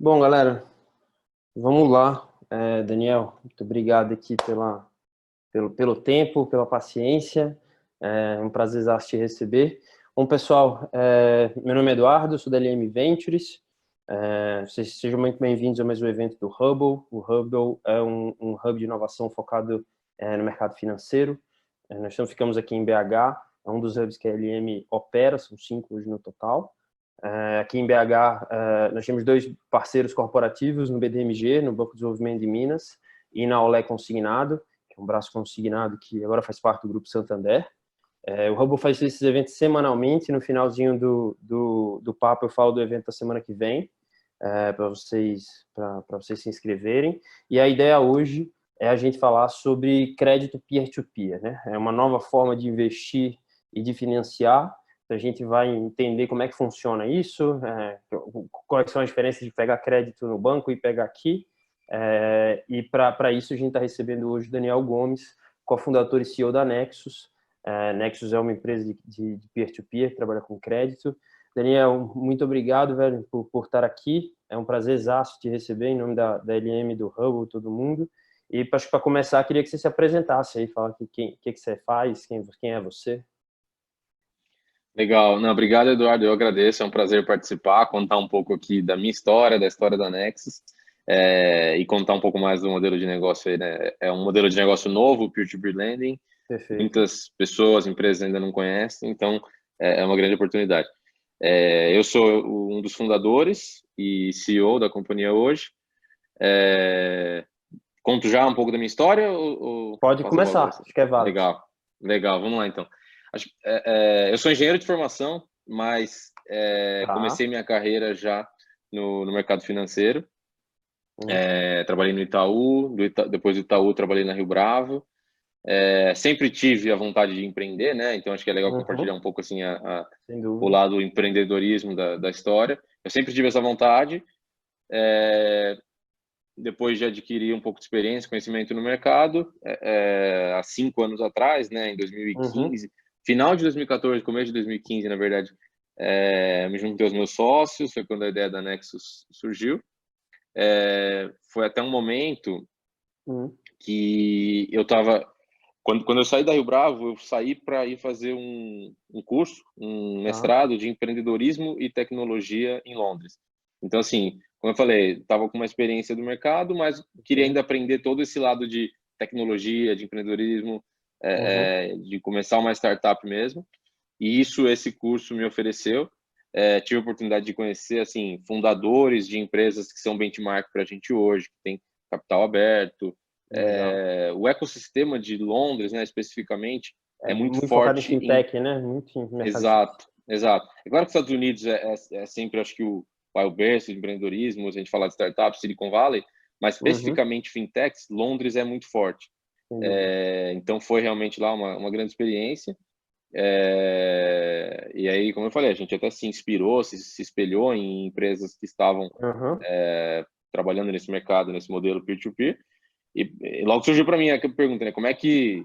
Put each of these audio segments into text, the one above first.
Bom, galera, vamos lá. Daniel, muito obrigado aqui pelo tempo, pela paciência. É um prazer te receber. Bom, pessoal, meu nome é Eduardo, sou da LM Ventures. Vocês sejam muito bem-vindos a mais um evento do Hubble. O Hubble é um hub de inovação focado no mercado financeiro. Nós ficamos aqui em BH, é um dos hubs que a LM opera, são 5 hoje no total. Aqui em BH, nós temos 2 parceiros corporativos, no BDMG, no Banco de Desenvolvimento de Minas, e na Olé Consignado, que é um braço consignado que agora faz parte do Grupo Santander. O Hubble faz esses eventos semanalmente, no finalzinho do papo eu falo do evento da semana que vem, para vocês se inscreverem. E a ideia hoje é a gente falar sobre crédito peer-to-peer, né? É uma nova forma de investir e de financiar. A gente vai entender como é que funciona isso, quais são as diferenças de pegar crédito no banco e pegar aqui. E para isso a gente está recebendo hoje o Daniel Gomes, cofundador e CEO da Nexus. Nexus é uma empresa de peer-to-peer que trabalha com crédito. Daniel, muito obrigado, velho, por estar aqui. É um prazer exato te receber em nome da LM, do Hubble, todo mundo. E para começar, queria que você se apresentasse aí, falar o que você faz, quem é você. Legal. Não, obrigado, Eduardo. Eu agradeço. É um prazer participar, contar um pouco aqui da minha história, da história da Nexus, e contar um pouco mais do modelo de negócio aí, né? É um modelo de negócio novo, peer-to-peer lending. Perfeito. Muitas pessoas, empresas ainda não conhecem, então é uma grande oportunidade. Eu sou um dos fundadores e CEO da companhia hoje. Conto já um pouco da minha história ou Pode passo a bola para começar, você? acho que é válido. Legal, legal. Vamos lá, então. Eu sou engenheiro de formação, mas Tá. comecei minha carreira já no mercado financeiro. Uhum. Trabalhei no Itaú, depois do Itaú trabalhei na Rio Bravo. Sempre tive a vontade de empreender, né? Então acho que é legal compartilhar Uhum. um pouco assim Sem o dúvida. lado do empreendedorismo da história. Eu sempre tive essa vontade. Depois de adquirir um pouco de experiência, conhecimento no mercado, há 5 anos atrás, né, em Uhum. 2015, final de 2014, começo de 2015, na verdade, me juntei aos meus sócios, foi quando a ideia da Nexus surgiu. Foi até um momento Uhum. que eu estava... Quando eu saí da Rio Bravo, eu saí para ir fazer um curso, um Tá. mestrado de empreendedorismo e tecnologia em Londres. Então, assim, como eu falei, estava com uma experiência do mercado, mas queria Ok. ainda aprender todo esse lado de tecnologia, de empreendedorismo, Uhum. de começar uma startup mesmo. E isso esse curso me ofereceu. Tive a oportunidade de conhecer assim fundadores de empresas que são benchmark para a gente hoje, que tem capital aberto. Legal. O ecossistema de Londres, né, especificamente, É é muito muito focado em forte em... fintech, né? Muito em mercado de fintech. Exato, exato. Agora que os Estados Unidos é sempre, acho que o wild berço de empreendedorismo, a gente fala de startups, Silicon Valley, mas Uhum. especificamente fintechs, Londres é muito forte. Sem dúvida. Então foi realmente lá uma grande experiência. E aí, como eu falei, a gente até se inspirou, se espelhou em empresas que estavam Uhum. trabalhando nesse mercado, nesse modelo peer-to-peer. E logo surgiu para mim a pergunta, né? Como é que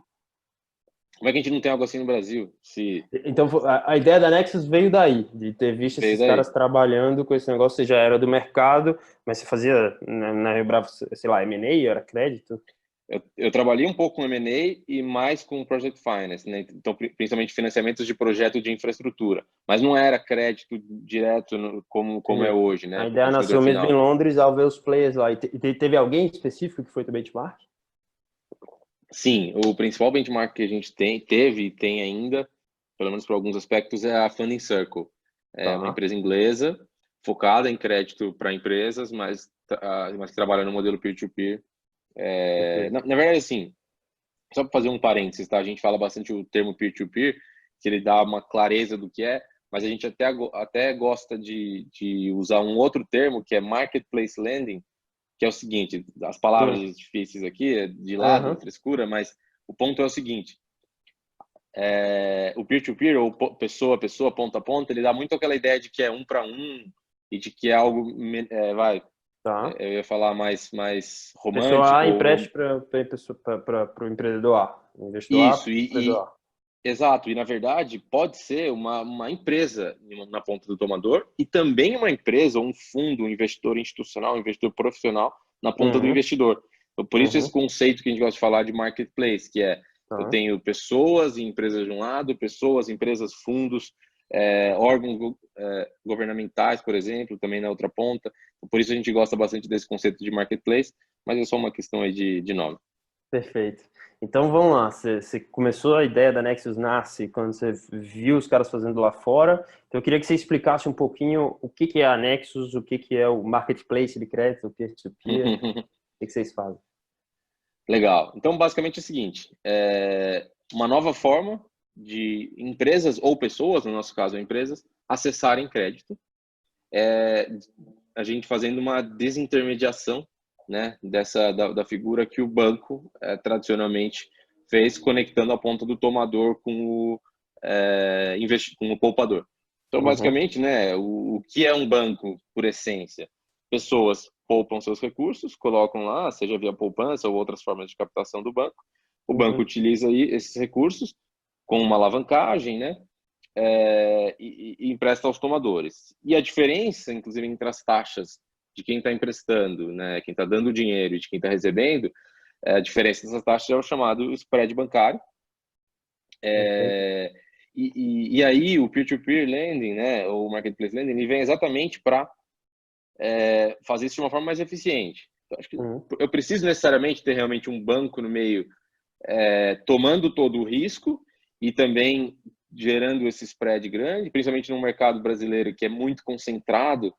a gente não tem algo assim no Brasil? Se Então, a ideia da Nexus veio daí, de ter visto veio esses caras daí. trabalhando com esse negócio. Você já era do mercado, mas você fazia na Rio Bravo, sei lá, M&A, era crédito? Eu trabalhei um pouco com M&A e mais com Project Finance, né? Então, principalmente financiamentos de projeto de infraestrutura. Mas não era crédito direto como é Entendi. hoje, né? A Para o ideia consumidor nasceu mesmo em final. Londres ao ver os players lá. E teve alguém específico que foi do benchmark? Sim, o principal benchmark que a gente teve e tem ainda, pelo menos por alguns aspectos, é a Funding Circle. É uma Tá. empresa inglesa focada em crédito para empresas, mas que trabalha no modelo peer-to-peer. Perfeito. Na verdade, assim, só para fazer um parênteses, tá? A gente fala bastante o termo peer-to-peer, que ele dá uma clareza do que é, mas a gente até gosta de usar um outro termo, que é marketplace lending, que é o seguinte, as Hum. palavras difíceis aqui, é de lado, Aham. frescura, mas o ponto é o seguinte, o peer-to-peer, ou pessoa a pessoa, ponta a ponta, ele dá muito aquela ideia de que é um para um, e de que é algo, Tá. eu ia falar mais Pessoa romântico, A empresta para o empreendedor A. Investidor A, isso, empreendedor A. Exato, e na verdade pode ser uma empresa na ponta do tomador e também uma empresa, um fundo, um investidor institucional, um investidor profissional na ponta do Uhum, investidor. Então, por isso esse uhum, conceito que a gente gosta de falar de marketplace, que é eu tá, tenho pessoas e empresas de um lado, pessoas, empresas, fundos, órgãos governamentais, por exemplo, também na outra ponta. Por isso a gente gosta bastante desse conceito de marketplace, mas é só uma questão aí de nome. perfeito. Então vamos lá, você começou a ideia da Nexus nasce quando você viu os caras fazendo lá fora. Então eu queria que você explicasse um pouquinho o que que é a Nexus, o que que é o marketplace de crédito, o peer-to-peer, o que que vocês fazem? Legal. Então, basicamente é o seguinte: uma nova forma de empresas ou pessoas, no nosso caso, empresas, acessarem crédito, é, a gente fazendo uma desintermediação, né, da figura que o banco tradicionalmente fez, conectando a ponta do tomador com o poupador. Então, Uhum, basicamente, né, o que é um banco, por essência? Pessoas poupam seus recursos, colocam lá, seja via poupança ou outras formas de captação do banco. O banco uhum, utiliza aí esses recursos com uma alavancagem, né, e empresta aos tomadores. E a diferença, inclusive, entre as taxas de quem está emprestando, né, quem está dando dinheiro e de quem está recebendo, a diferença dessas taxas é o chamado spread bancário. perfeito. É, e aí o peer-to-peer lending, né, ou marketplace lending, ele vem exatamente para fazer isso de uma forma mais eficiente. Então, acho que Uhum, eu preciso necessariamente ter realmente um banco no meio tomando todo o risco e também gerando esse spread grande, principalmente no mercado brasileiro que é muito concentrado.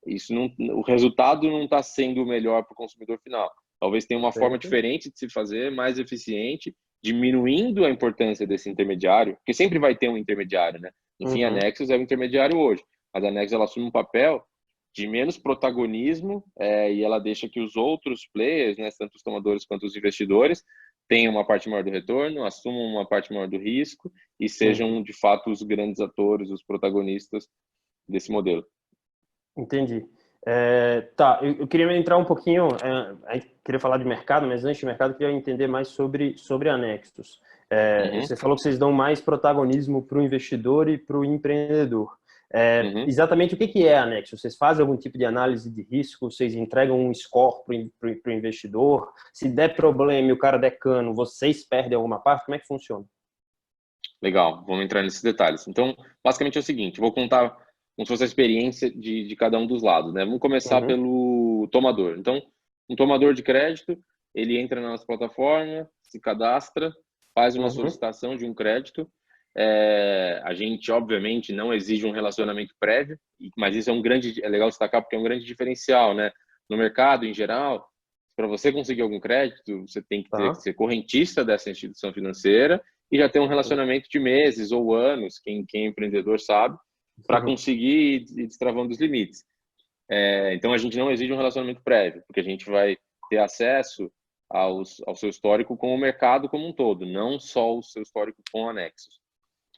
Isso não, o resultado não está sendo o melhor para o consumidor final. Talvez tenha uma forma perfeito. diferente de se fazer, mais eficiente, diminuindo a importância desse intermediário, porque sempre vai ter um intermediário, né? No fim, a Uhum, Nexus é o intermediário hoje, mas a Nexus ela assume um papel de menos protagonismo e ela deixa que os outros players, né, tanto os tomadores quanto os investidores, tenham uma parte maior do retorno, assumam uma parte maior do risco e uhum. sejam, de fato, os grandes atores, os protagonistas desse modelo. Entendi. Tá, eu queria entrar um pouquinho, queria falar de mercado, mas antes de mercado, eu queria entender mais sobre anexos. Uhum, Você falou que vocês dão mais protagonismo para o investidor e para o empreendedor. uhum. Exatamente o que que é anexo? Vocês fazem algum tipo de análise de risco? Vocês entregam um score para o investidor? Se der problema e o cara der cano, vocês perdem alguma parte? Como é que funciona? Legal, vamos entrar nesses detalhes. Então, basicamente é o seguinte, vou contar como se fosse a experiência de cada um dos lados, né? Vamos começar Uhum, pelo tomador. Então, um tomador de crédito, ele entra na nossa plataforma, se cadastra, faz uma uhum, solicitação de um crédito. A gente, obviamente, não exige um relacionamento prévio, mas isso é legal destacar porque é um grande diferencial, né? No mercado, em geral, para você conseguir algum crédito, você tem que ter que tá. ser correntista dessa instituição financeira e já ter um relacionamento de meses ou anos, quem é empreendedor sabe, para Uhum, conseguir ir destravando os limites. Então, a gente não exige um relacionamento prévio, porque a gente vai ter acesso ao seu histórico com o mercado como um todo, não só o seu histórico com anexos.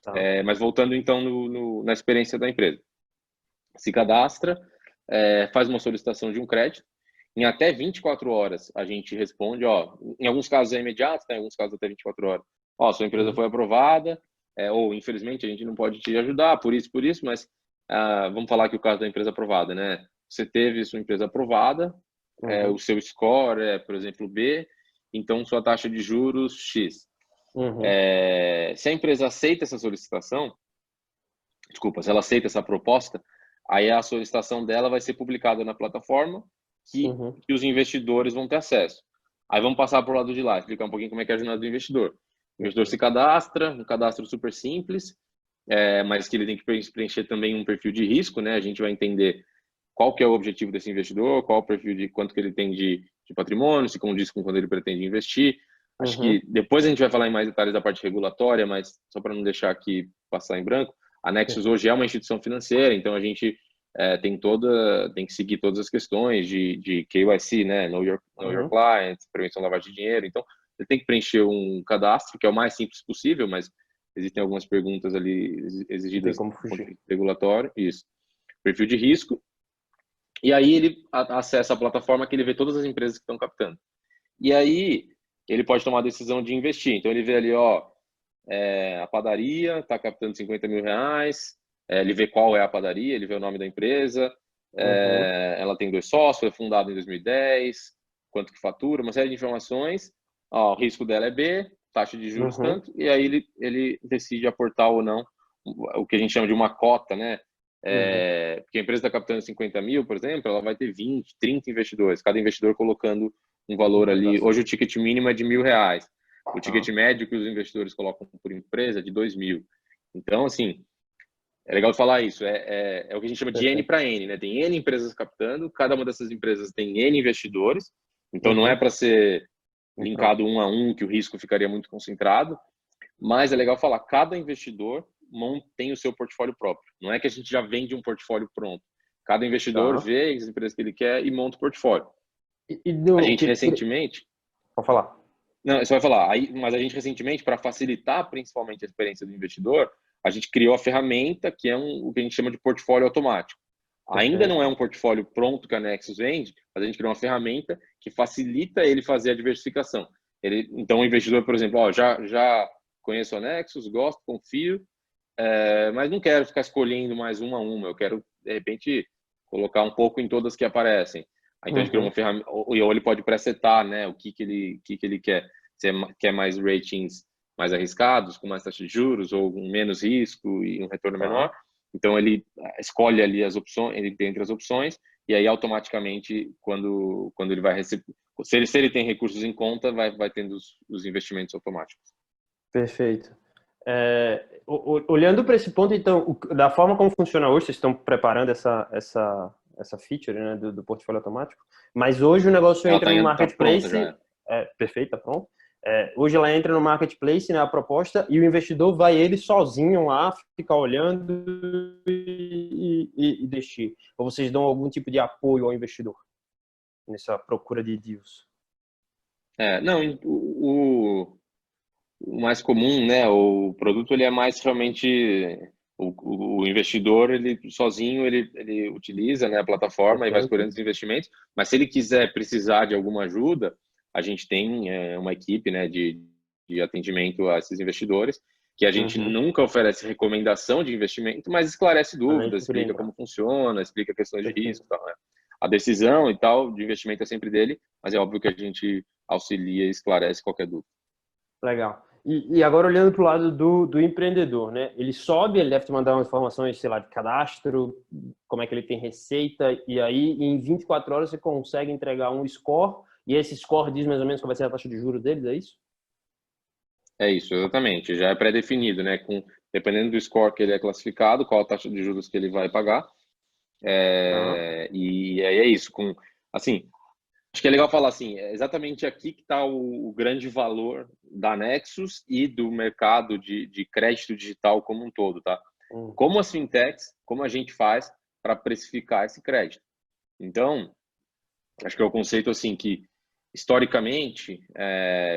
tá. Mas voltando, então, na experiência da empresa. Se cadastra, faz uma solicitação de um crédito, em até 24 horas a gente responde, ó, em alguns casos é imediato, tá? Em alguns casos até 24 horas. Ó, sua empresa Uhum, foi aprovada, ou infelizmente a gente não pode te ajudar por isso, mas vamos falar que o caso da empresa aprovada, né? Você teve sua empresa aprovada, o uhum, seu score é, por exemplo, B, então sua taxa de juros X. uhum, Se a empresa aceita essa solicitação, desculpa, se ela aceita essa proposta, aí a solicitação dela vai ser publicada na plataforma uhum, que os investidores vão ter acesso. Aí vamos passar para o lado de lá, explicar um pouquinho como é que é a jornada do investidor. O investidor se perfeito. cadastra, um cadastro super simples, mas que ele tem que preencher também um perfil de risco, né? A gente vai entender qual que é o objetivo desse investidor, qual o perfil de quanto que ele tem de patrimônio, se condiz com quando ele pretende investir. Acho Uhum, que depois a gente vai falar em mais detalhes da parte regulatória, mas só para não deixar aqui passar em branco, a Nexus perfeito. hoje é uma instituição financeira, então a gente tem que seguir todas as questões de KYC, né? Know your Uhum. Client, prevenção da lavagem de dinheiro. Então, você tem que preencher um cadastro, que é o mais simples possível, mas existem algumas perguntas ali Não tem exigidas como do ponto de fugir. vista regulatório. Isso. Perfil de risco, e aí ele acessa a plataforma que ele vê todas as empresas que estão captando. E aí ele pode tomar a decisão de investir. Então ele vê ali, ó, a padaria, está captando 50 mil reais, ele vê qual é a padaria, ele vê o nome da empresa, ela tem 2 sócios, foi fundada em 2010, quanto que fatura, uma série de informações, o risco dela é B, taxa de juros tanto, e aí ele decide aportar ou não o que a gente chama de uma cota, né? Porque a empresa está captando 50 mil, por exemplo, ela vai ter 20, 30 investidores, cada investidor colocando um valor ali. Hoje o ticket mínimo é de R$ 1.000. O ticket médio que os investidores colocam por empresa é de 2.000. Então, assim, é legal falar isso. É o que a gente chama de N para N, né? Tem N empresas captando, cada uma dessas empresas tem N investidores. Então, não é para ser linkado um a um, que o risco ficaria muito concentrado. Mas é legal falar, cada investidor tem o seu portfólio próprio. Não é que a gente já vende um portfólio pronto. Cada investidor vê as empresas que ele quer e monta o portfólio. A gente recentemente... Pode falar. Não, você vai falar. Mas a gente recentemente, para facilitar principalmente a experiência do investidor, a gente criou a ferramenta que é o que a gente chama de portfólio automático. Ainda não é um portfólio pronto que a Nexus vende, mas a gente criou uma ferramenta que facilita ele fazer a diversificação. Então, o investidor, por exemplo, já conheço a Nexus, gosto, confio, mas não quero ficar escolhendo mais uma a uma. Eu quero, de repente, colocar um pouco em todas que aparecem. Então, a gente criou uma ferramenta, ou ele pode presetar, né, o que ele quer. Se quer mais ratings mais arriscados, com mais taxa de juros, ou com menos risco e um retorno menor. Então, ele escolhe ali as opções, ele tem entre as opções, e aí, automaticamente, quando ele vai receber... Se ele tem recursos em conta, vai tendo os investimentos automáticos. Perfeito. Olhando para esse ponto, então, da forma como funciona hoje, vocês estão preparando essa feature, né, do portfólio automático, mas hoje o negócio entra no marketplace... Perfeito, tá pronto. Hoje ela entra no marketplace, né, a proposta, e o investidor vai ele sozinho lá, ficar olhando e deixar. Ou vocês dão algum tipo de apoio ao investidor nessa procura de deals? Não, o mais comum, né, o produto ele é mais realmente o investidor, ele sozinho ele utiliza, né, a plataforma e vai escolhendo os investimentos, mas se ele precisar de alguma ajuda, a gente tem uma equipe, né, de atendimento a esses investidores, que a gente nunca oferece recomendação de investimento, mas esclarece dúvidas, explica como funciona, explica questões de risco, tal, né? A decisão e tal de investimento é sempre dele, mas é óbvio que a gente auxilia e esclarece qualquer dúvida. Legal. E agora olhando para o lado do empreendedor, né? Ele sobe, ele deve te mandar umas informações, sei lá, de cadastro, como é que ele tem receita, e aí em 24 horas você consegue entregar um score, e esse score diz mais ou menos qual vai ser a taxa de juros deles, é isso? É isso, exatamente. Já é pré-definido, né? Dependendo do score que ele é classificado, qual a taxa de juros que ele vai pagar. E aí é isso. Assim, acho que é legal falar assim, é exatamente aqui que está o grande valor da Nexus e do mercado de crédito digital como um todo, tá? Como as fintechs, como a gente faz para precificar esse crédito. Então, acho que é o conceito assim que, historicamente,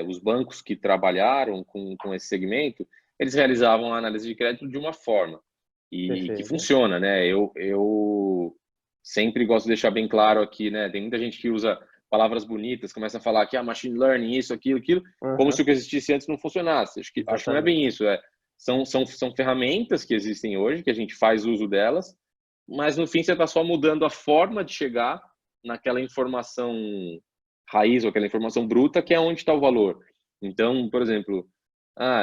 os bancos que trabalharam com esse segmento, eles realizavam a análise de crédito de uma forma e que funciona, né? Eu sempre gosto de deixar bem claro aqui, né? Tem muita gente que usa palavras bonitas, começa a falar que machine learning, isso, aquilo, como se o que existisse antes não funcionasse. Acho que não é bem isso. São ferramentas que existem hoje, que a gente faz uso delas, mas no fim você está só mudando a forma de chegar naquela informação raiz ou aquela informação bruta, que é onde está o valor. Então, por exemplo,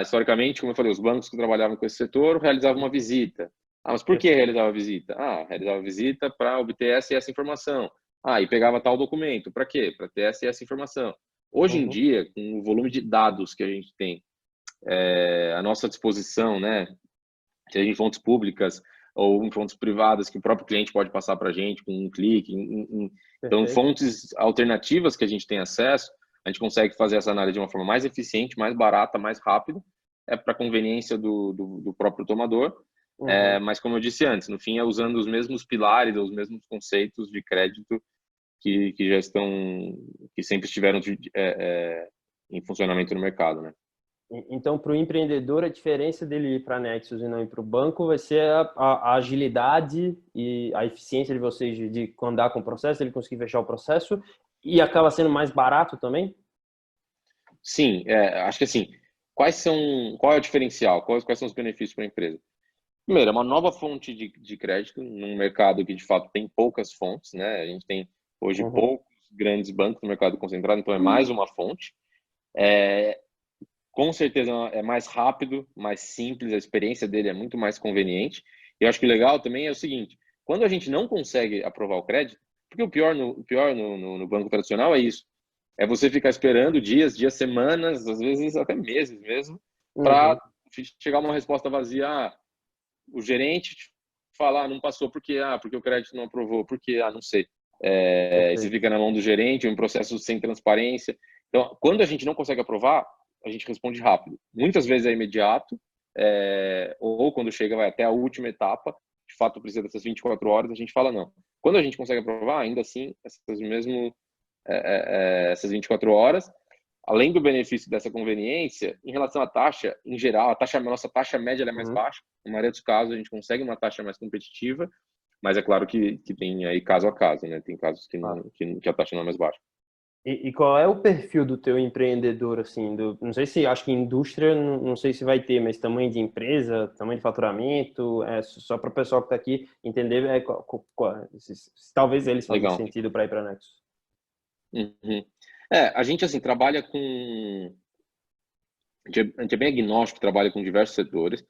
historicamente, como eu falei, os bancos que trabalhavam com esse setor realizavam uma visita. Mas por que realizava a visita? Realizava a visita para obter essa e essa informação. E pegava tal documento. Para quê? Para ter essa e essa informação. Hoje em dia, com o volume de dados que a gente tem à nossa disposição, né, seja em fontes públicas ou em fontes privadas que o próprio cliente pode passar para a gente com um clique, então fontes alternativas que a gente tem acesso, a gente consegue fazer essa análise de uma forma mais eficiente, mais barata, mais rápida, para conveniência do próprio tomador, mas como eu disse antes, no fim é usando os mesmos pilares, os mesmos conceitos de crédito que já estão, que sempre estiveram em funcionamento no mercado, né? Então, para o empreendedor, a diferença dele ir para a Nexus e não ir para o banco vai ser a agilidade e a eficiência de vocês de andar com o processo, ele conseguir fechar o processo, e acaba sendo mais barato também? Sim, acho que assim, qual é o diferencial? Quais são os benefícios para a empresa? Primeiro, é uma nova fonte de crédito num mercado que, de fato, tem poucas fontes, né? A gente tem, hoje, Uhum. poucos grandes bancos no mercado concentrado, então é mais uma fonte. Com certeza é mais rápido, mais simples, a experiência dele é muito mais conveniente. E eu acho que o legal também é o seguinte, quando a gente não consegue aprovar o crédito, porque o pior no banco tradicional é isso, é você ficar esperando dias, semanas, às vezes até meses mesmo, para Uhum. chegar uma resposta vazia. O gerente falar, não passou porque o crédito não aprovou, não sei. Você Perfeito. fica na mão do gerente, um processo sem transparência. Então, quando a gente não consegue aprovar, a gente responde rápido. Muitas vezes é imediato, ou quando chega, vai até a última etapa, de fato precisa dessas 24 horas, a gente fala não. Quando a gente consegue aprovar, ainda assim, essas 24 horas, além do benefício dessa conveniência, em relação à taxa, em geral, a nossa taxa média é mais Uhum. baixa. Na maioria dos casos, a gente consegue uma taxa mais competitiva, mas é claro que tem aí caso a caso, né? Tem casos Claro. que a taxa não é mais baixa. E qual é o perfil do teu empreendedor, assim, não sei se, acho que indústria, não sei se vai ter, mas tamanho de empresa, tamanho de faturamento, só para o pessoal que está aqui entender, se talvez eles fazem Legal. sentido para ir para Nexus. Uhum. A gente, assim, trabalha com... A gente é bem agnóstico, trabalha com diversos setores.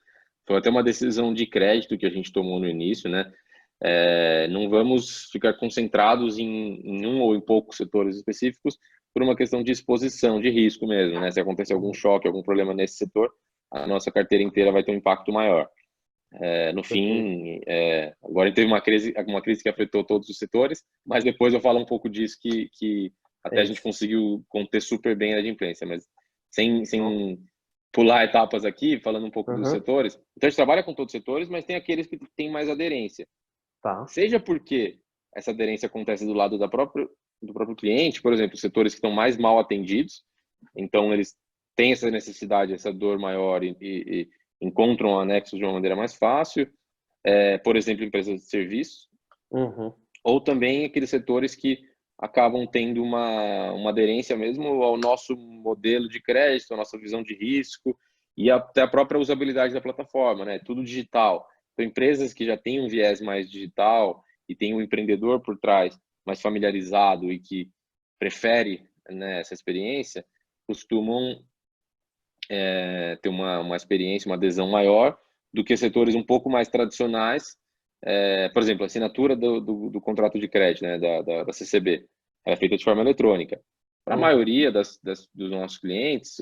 Foi até uma decisão de crédito que a gente tomou no início, né? Não vamos ficar concentrados em um ou em poucos setores específicos por uma questão de exposição, de risco mesmo, né? Se acontecer algum choque, algum problema nesse setor, a nossa carteira inteira vai ter um impacto maior. No Perfeito. fim, agora teve uma crise que afetou todos os setores, mas depois eu falo um pouco disso que até É a gente isso. conseguiu conter super bem a adimplência, mas Não. sem pular etapas aqui, falando um pouco dos Uhum. setores. Então a gente trabalha com todos os setores, mas tem aqueles que têm mais aderência. Tá. Seja porque essa aderência acontece do lado do próprio cliente, por exemplo, setores que estão mais mal atendidos, então eles têm essa necessidade, essa dor maior e encontram anexos de uma maneira mais fácil, por exemplo, empresas de serviço, Uhum. ou também aqueles setores que acabam tendo uma aderência mesmo ao nosso modelo de crédito, à nossa visão de risco e até a própria usabilidade da plataforma, né? Tudo digital. Então, empresas que já têm um viés mais digital e tem um empreendedor por trás mais familiarizado e que prefere, né, essa experiência, costumam ter uma experiência, uma adesão maior do que setores um pouco mais tradicionais. Por exemplo, a assinatura do contrato de crédito, né, da CCB, ela é feita de forma eletrônica. Para a Uhum. maioria dos nossos clientes,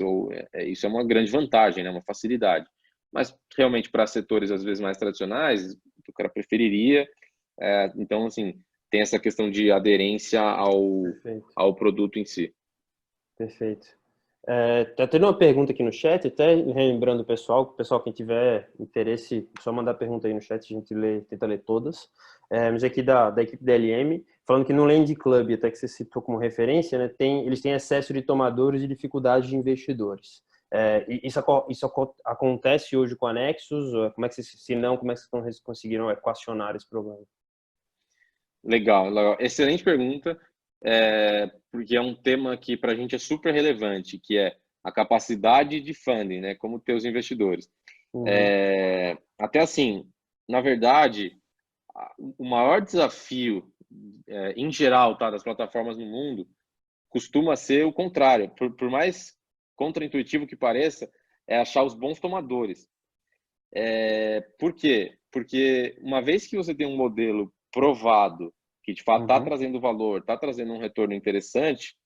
isso é uma grande vantagem, né, uma facilidade. Mas realmente para setores às vezes mais tradicionais, o cara preferiria. Então, assim, tem essa questão de aderência Perfeito. ao produto em si. Perfeito. Tá tendo uma pergunta aqui no chat, até relembrando o pessoal que tiver interesse, só mandar pergunta aí no chat, a gente tenta ler todas. Mas aqui da equipe da LM, falando que no Lend Club, até que você citou como referência, né, eles têm excesso de tomadores e dificuldade de investidores. Isso acontece hoje com a Nexus? Como é que se não, como é que vocês conseguiram equacionar esse problema? Legal, legal. Excelente pergunta, porque é um tema que para a gente é super relevante, que é a capacidade de funding, né? Como ter os investidores. Uhum. Até assim, na verdade, o maior desafio, em geral, tá, das plataformas no mundo, costuma ser o contrário. Por mais contraintuitivo que pareça, é achar os bons tomadores. Por quê? Porque uma vez que você tem um modelo provado, que de fato está Uhum. trazendo valor, está trazendo um retorno interessante,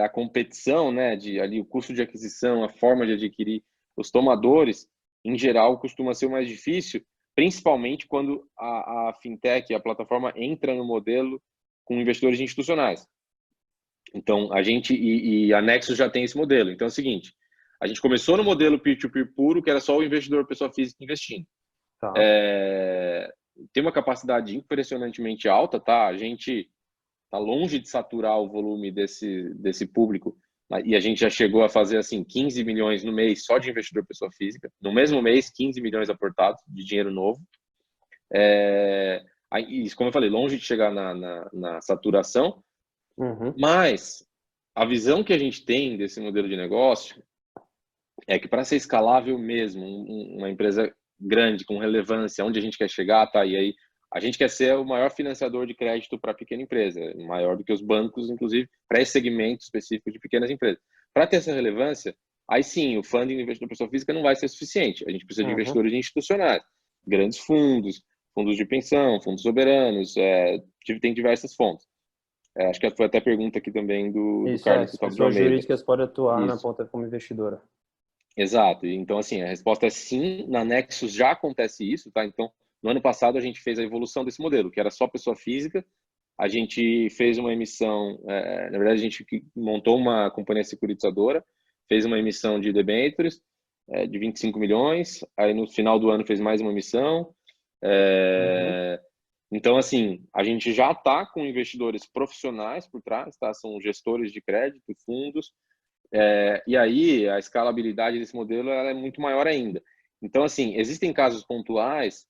a competição, né, ali o custo de aquisição, a forma de adquirir os tomadores, em geral, costuma ser o mais difícil, principalmente quando a fintech, a plataforma, entra no modelo com investidores institucionais. Então, a Nexus já tem esse modelo. Então, é o seguinte, a gente começou no modelo peer-to-peer puro, que era só o investidor, pessoa física investindo. Tá. Tem uma capacidade impressionantemente alta, tá? A gente tá longe de saturar o volume desse público, e a gente já chegou a fazer assim 15 milhões no mês só de investidor pessoa física. No mesmo mês, 15 milhões aportados de dinheiro novo. Como eu falei, longe de chegar na saturação, Uhum. mas a visão que a gente tem desse modelo de negócio é que para ser escalável mesmo, uma empresa grande, com relevância, onde a gente quer chegar, tá? E aí a gente quer ser o maior financiador de crédito para pequena empresa, maior do que os bancos, inclusive, para esse segmento específico de pequenas empresas. Para ter essa relevância, aí sim, o funding do investidor pessoa física não vai ser suficiente. A gente precisa de investidores institucionais, grandes fundos, fundos de pensão, fundos soberanos, tem diversas fontes. Acho que foi até a pergunta aqui também do Isso, Carlos as Gustavo de pessoas Almeida. jurídicas podem atuar na Isso. ponta como investidora. Exato. Então, assim, a resposta é sim. Na Nexus já acontece isso, tá? Então, no ano passado, a gente fez a evolução desse modelo, que era só pessoa física. A gente fez uma emissão, na verdade, a gente montou uma companhia securitizadora, fez uma emissão de debêntures de 25 milhões, aí no final do ano fez mais uma emissão. Então, assim, a gente já está com investidores profissionais por trás, tá? São gestores de crédito, fundos, e aí a escalabilidade desse modelo ela é muito maior ainda. Então, assim, existem casos pontuais,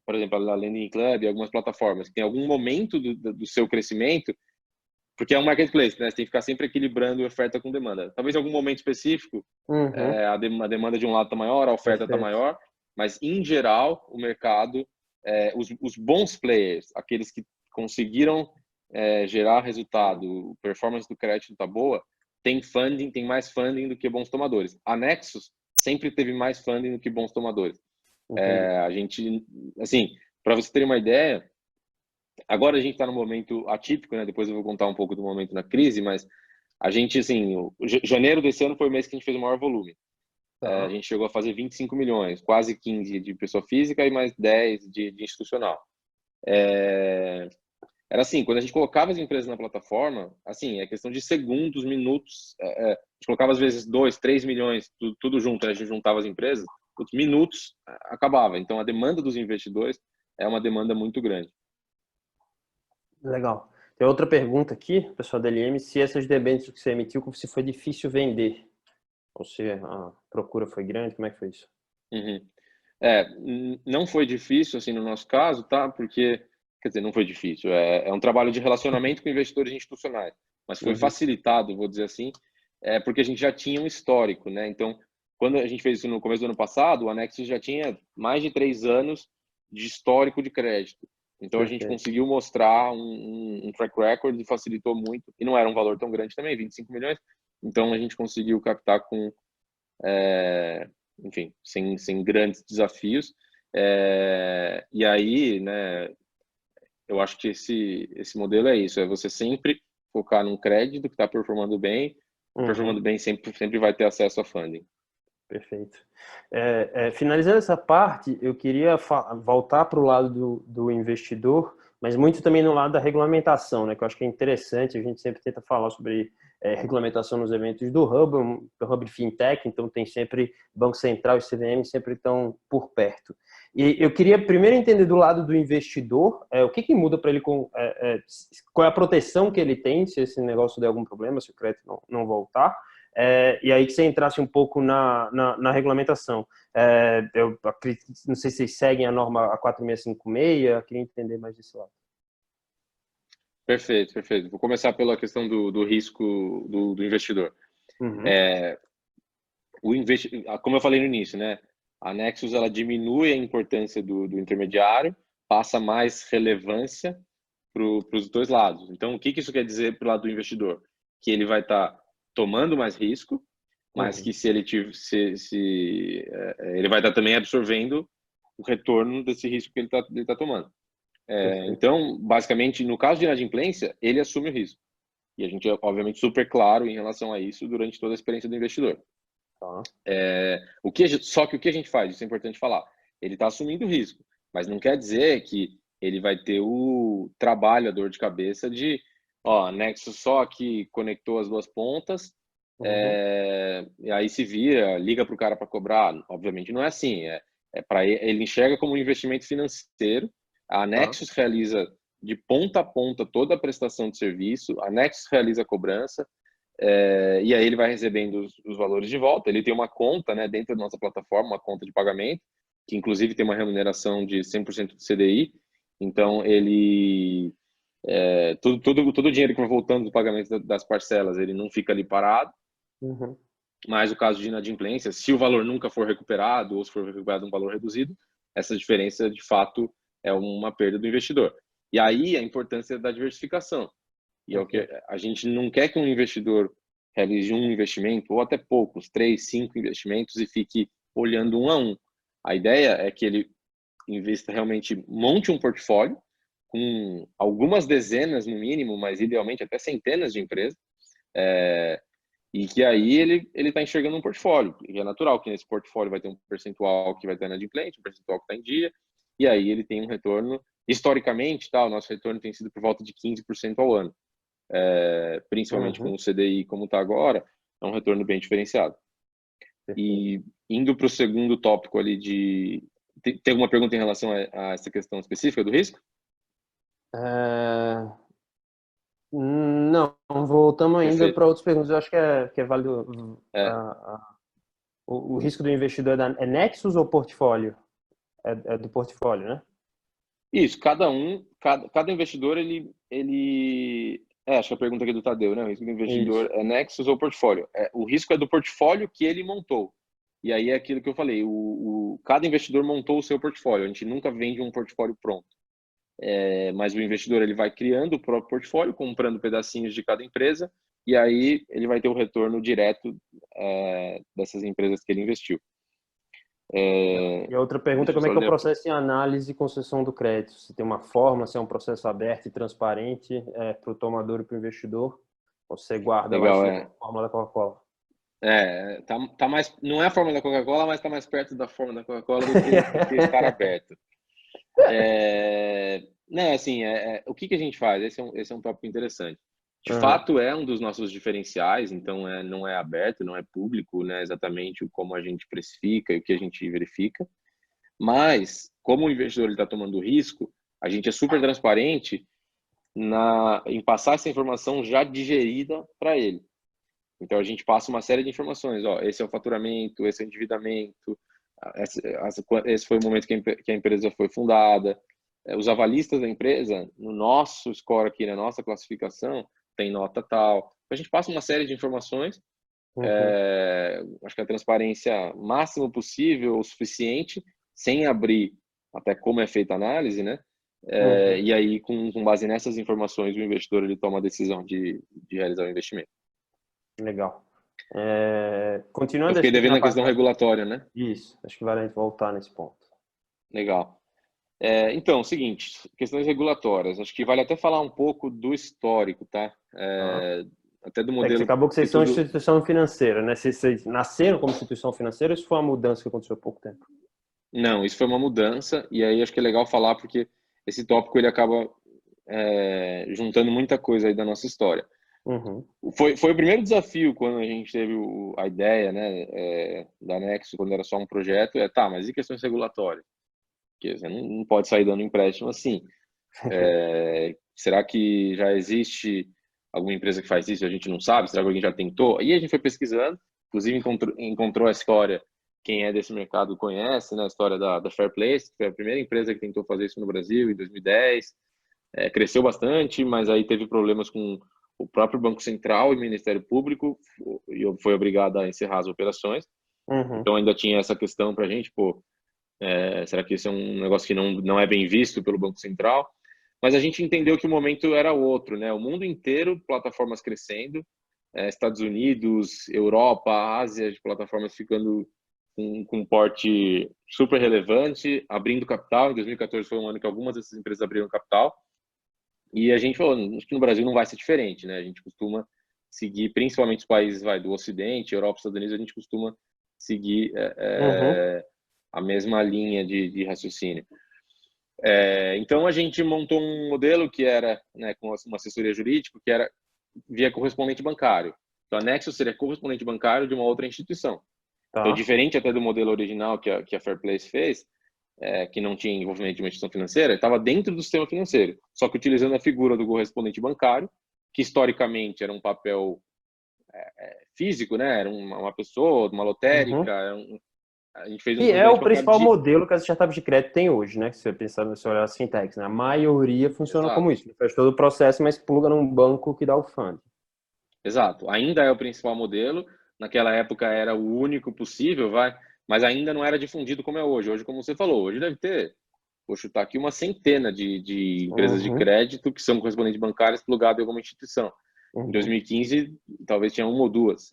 por exemplo, a Lending Club, algumas plataformas, que em algum momento do seu crescimento, porque é um marketplace, né? Você tem que ficar sempre equilibrando oferta com demanda. Talvez em algum momento específico, a demanda de um lado está maior, a oferta está maior, mas em geral, o mercado, os bons players, aqueles que conseguiram gerar resultado, performance do crédito está boa, tem mais funding do que bons tomadores. A Nexus sempre teve mais funding do que bons tomadores. A gente, assim, para você ter uma ideia, agora a gente está num momento atípico, né? Depois eu vou contar um pouco do momento na crise, mas a gente, assim, janeiro desse ano foi o mês que a gente fez o maior volume. A gente chegou a fazer 25 milhões, quase 15 de pessoa física e mais 10 de institucional. Era assim, quando a gente colocava as empresas na plataforma, assim, é questão de segundos, minutos, a gente colocava às vezes 2, 3 milhões, tudo junto, né? A gente juntava as empresas, minutos acabava. Então a demanda dos investidores é uma demanda muito grande. Legal. Tem outra pergunta aqui, pessoal da LM, se essas debêntures que você emitiu, se foi difícil vender, ou se a procura foi grande, como é que foi isso? Uhum. Não foi difícil, assim, no nosso caso, tá? Porque, quer dizer, não foi difícil. É um trabalho de relacionamento com investidores institucionais, mas foi facilitado, vou dizer assim, porque a gente já tinha um histórico, né? Então, quando a gente fez isso no começo do ano passado, o Anexus já tinha mais de 3 anos de histórico de crédito. Então, a gente conseguiu mostrar um track record e facilitou muito. E não era um valor tão grande também, 25 milhões. Então, a gente conseguiu captar com, enfim, sem grandes desafios. E aí, né, eu acho que esse modelo é isso, é você sempre focar num crédito que está performando bem, sempre vai ter acesso a funding. Perfeito. Finalizando essa parte, eu queria voltar para o lado do investidor, mas muito também no lado da regulamentação, né? Que eu acho que é interessante, a gente sempre tenta falar sobre regulamentação nos eventos do Hub de Fintech, então tem sempre Banco Central e CVM sempre estão por perto. E eu queria primeiro entender do lado do investidor, o que muda para ele, qual é a proteção que ele tem se esse negócio der algum problema, se o crédito não voltar, e aí que você entrasse um pouco na regulamentação. Eu acredito, não sei se vocês seguem a norma a 4656, queria entender mais desse lado. Perfeito, perfeito. Vou começar pela questão do risco do investidor. Como eu falei no início, né? A Nexus ela diminui a importância do intermediário, passa mais relevância para os dois lados. Então, o que isso quer dizer para o lado do investidor? Que ele vai estar tomando mais risco, mas que se ele ele vai estar também absorvendo o retorno desse risco que ele está tomando. Então, basicamente, no caso de inadimplência, ele assume o risco. E a gente é, obviamente, super claro em relação a isso durante toda a experiência do investidor. Tá. Só que o que a gente faz, isso é importante falar, ele está assumindo o risco, mas não quer dizer que ele vai ter o trabalho, a dor de cabeça de, Nexus só que conectou as duas pontas, e aí se vira, liga para o cara para cobrar. Obviamente não é assim, para ele enxerga como um investimento financeiro. A Nexus realiza de ponta a ponta toda a prestação de serviço, a Nexus realiza a cobrança, e aí ele vai recebendo os valores de volta. Ele tem uma conta, né, dentro da nossa plataforma, uma conta de pagamento, que inclusive tem uma remuneração de 100% do CDI. Então, ele todo o dinheiro que vai voltando do pagamento das parcelas, ele não fica ali parado. Mas o caso de inadimplência, se o valor nunca for recuperado ou se for recuperado um valor reduzido, essa diferença, de fato, é uma perda do investidor. E aí a importância da diversificação. E é o que a gente não quer que um investidor realize um investimento, ou até poucos, 3, 5 investimentos, e fique olhando um a um. A ideia é que ele invista realmente, monte um portfólio com algumas dezenas no mínimo, mas idealmente até centenas de empresas, e que aí ele está enxergando um portfólio. E é natural que nesse portfólio vai ter um percentual que vai estar inadimplente, um percentual que está em dia, e aí ele tem um retorno, historicamente, o nosso retorno tem sido por volta de 15% ao ano. Principalmente com o CDI como está agora, é um retorno bem diferenciado. E indo para o segundo tópico ali de... Tem alguma pergunta em relação a essa questão específica do risco? Não, voltamos ainda para outras perguntas. Eu acho que é válido. O risco do investidor é Nexus ou portfólio? É do portfólio, né? Isso, cada investidor, acho que a pergunta aqui é do Tadeu, né? O risco do investidor é Nexus ou portfólio? O risco é do portfólio que ele montou. E aí é aquilo que eu falei, cada investidor montou o seu portfólio. A gente nunca vende um portfólio pronto. Mas o investidor ele vai criando o próprio portfólio, comprando pedacinhos de cada empresa, e aí ele vai ter o retorno direto dessas empresas que ele investiu. E a outra pergunta é como é que é o processo de análise e concessão do crédito? Se tem uma forma, se é um processo aberto e transparente para o tomador e para o investidor, ou você guarda Legal, lá a fórmula da Coca-Cola? Tá mais, não é a fórmula da Coca-Cola, mas está mais perto da fórmula da Coca-Cola do que estar aberto. Não, assim, o que a gente faz? Esse é um tópico interessante. De fato, é um dos nossos diferenciais, então não é aberto, não é público, né, exatamente como a gente precifica e o que a gente verifica. Mas, como o investidor está tomando risco, a gente é super transparente em passar essa informação já digerida para ele. Então, a gente passa uma série de informações. Esse é o faturamento, esse é o endividamento, esse foi o momento que a empresa foi fundada. Os avalistas da empresa, no nosso score aqui, na nossa classificação, tem nota tal. A gente passa uma série de informações. Acho que a transparência máxima possível, o suficiente, sem abrir até como é feita a análise, né? E aí, com base nessas informações, o investidor ele toma a decisão de realizar o investimento. Legal. Continuando... Eu fiquei devendo a questão regulatória, né? Isso, acho que vale a gente voltar nesse ponto. Legal. Então, seguinte, questões regulatórias. Acho que vale até falar um pouco do histórico, tá? Até do modelo... acabou que vocês são instituição financeira, né? Vocês nasceram como instituição financeira ou isso foi uma mudança que aconteceu há pouco tempo? Não, isso foi uma mudança, e aí acho que é legal falar porque esse tópico ele acaba juntando muita coisa aí da nossa história. Foi o primeiro desafio quando a gente teve a ideia, né, da Nexo, quando era só um projeto, mas e questões regulatórias? Porque você não pode sair dando empréstimo assim. Será que já existe alguma empresa que faz isso e a gente não sabe? Será que alguém já tentou? E a gente foi pesquisando, inclusive encontrou a história, quem é desse mercado conhece, né, a história da Fairplace, que foi a primeira empresa que tentou fazer isso no Brasil em 2010. Cresceu bastante, mas aí teve problemas com o próprio Banco Central e o Ministério Público, e foi obrigado a encerrar as operações. Então ainda tinha essa questão para a gente, será que isso é um negócio que não é bem visto pelo Banco Central? Mas a gente entendeu que o momento era outro, né? O mundo inteiro, plataformas crescendo, Estados Unidos, Europa, Ásia, de plataformas ficando com um porte super relevante, abrindo capital. Em 2014 foi um ano que algumas dessas empresas abriram capital. E a gente falou, acho que no Brasil não vai ser diferente, né? A gente costuma seguir, principalmente os países do Ocidente, Europa, Estados Unidos, a gente costuma seguir a mesma linha de raciocínio. Então a gente montou um modelo que era, né, com uma assessoria jurídica, que era via correspondente bancário. Então a Nexus seria correspondente bancário de uma outra instituição. Então, diferente até do modelo original que a Fairplace fez, que não tinha envolvimento de uma instituição financeira, estava dentro do sistema financeiro, só que utilizando a figura do correspondente bancário, que historicamente era um papel físico, né? Era uma pessoa, uma lotérica, a gente fez e é o principal modelo que as startups de crédito têm hoje, né? Se você pensar no seu olhar as fintechs, né? A maioria funciona como isso. Faz todo o processo, mas pluga num banco que dá o funding. Exato. Ainda é o principal modelo. naquela época era o único possível, mas ainda não era difundido como é hoje. Hoje, como você falou, hoje deve ter, vou chutar aqui, uma centena de empresas de crédito que são correspondentes bancários plugadas em alguma instituição. Em 2015, talvez tinha uma ou duas,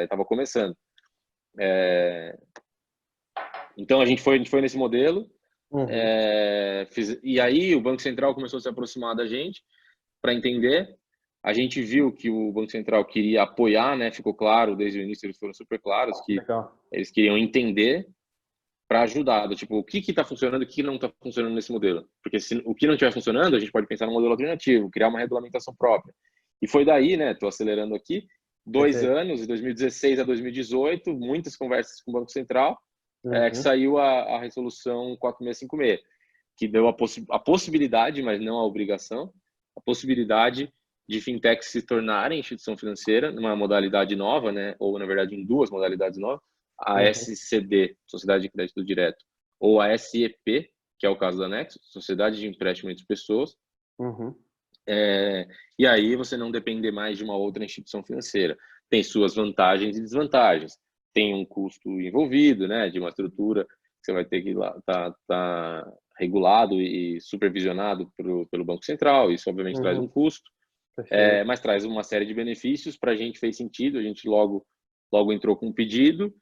estava começando. Então, a gente foi nesse modelo, e aí o Banco Central começou a se aproximar da gente para entender. A gente viu que o Banco Central queria apoiar, né? Ficou claro, desde o início eles foram super claros que eles queriam entender para ajudar, tipo, o que está funcionando e o que não está funcionando nesse modelo. Porque se o que não estiver funcionando, a gente pode pensar num modelo alternativo, criar uma regulamentação própria. E foi daí, né? Estou acelerando aqui, 2 anos, de 2016 a 2018, muitas conversas com o Banco Central, que saiu a resolução 4656, que deu a possibilidade, mas não a obrigação, a possibilidade de fintechs se tornarem instituição financeira numa modalidade nova, né? Ou, na verdade, em 2 modalidades novas, a SCD, Sociedade de Crédito Direto, ou a SEP, que é o caso da Nexo, Sociedade de Empréstimo entre Pessoas. E aí você não depender mais de uma outra instituição financeira. Tem suas vantagens e desvantagens. Tem um custo envolvido, né, de uma estrutura que você vai ter que tá regulado e supervisionado pelo Banco Central. Isso, obviamente, traz um custo, mas traz uma série de benefícios. Para a gente fez sentido, a gente logo entrou com um pedido.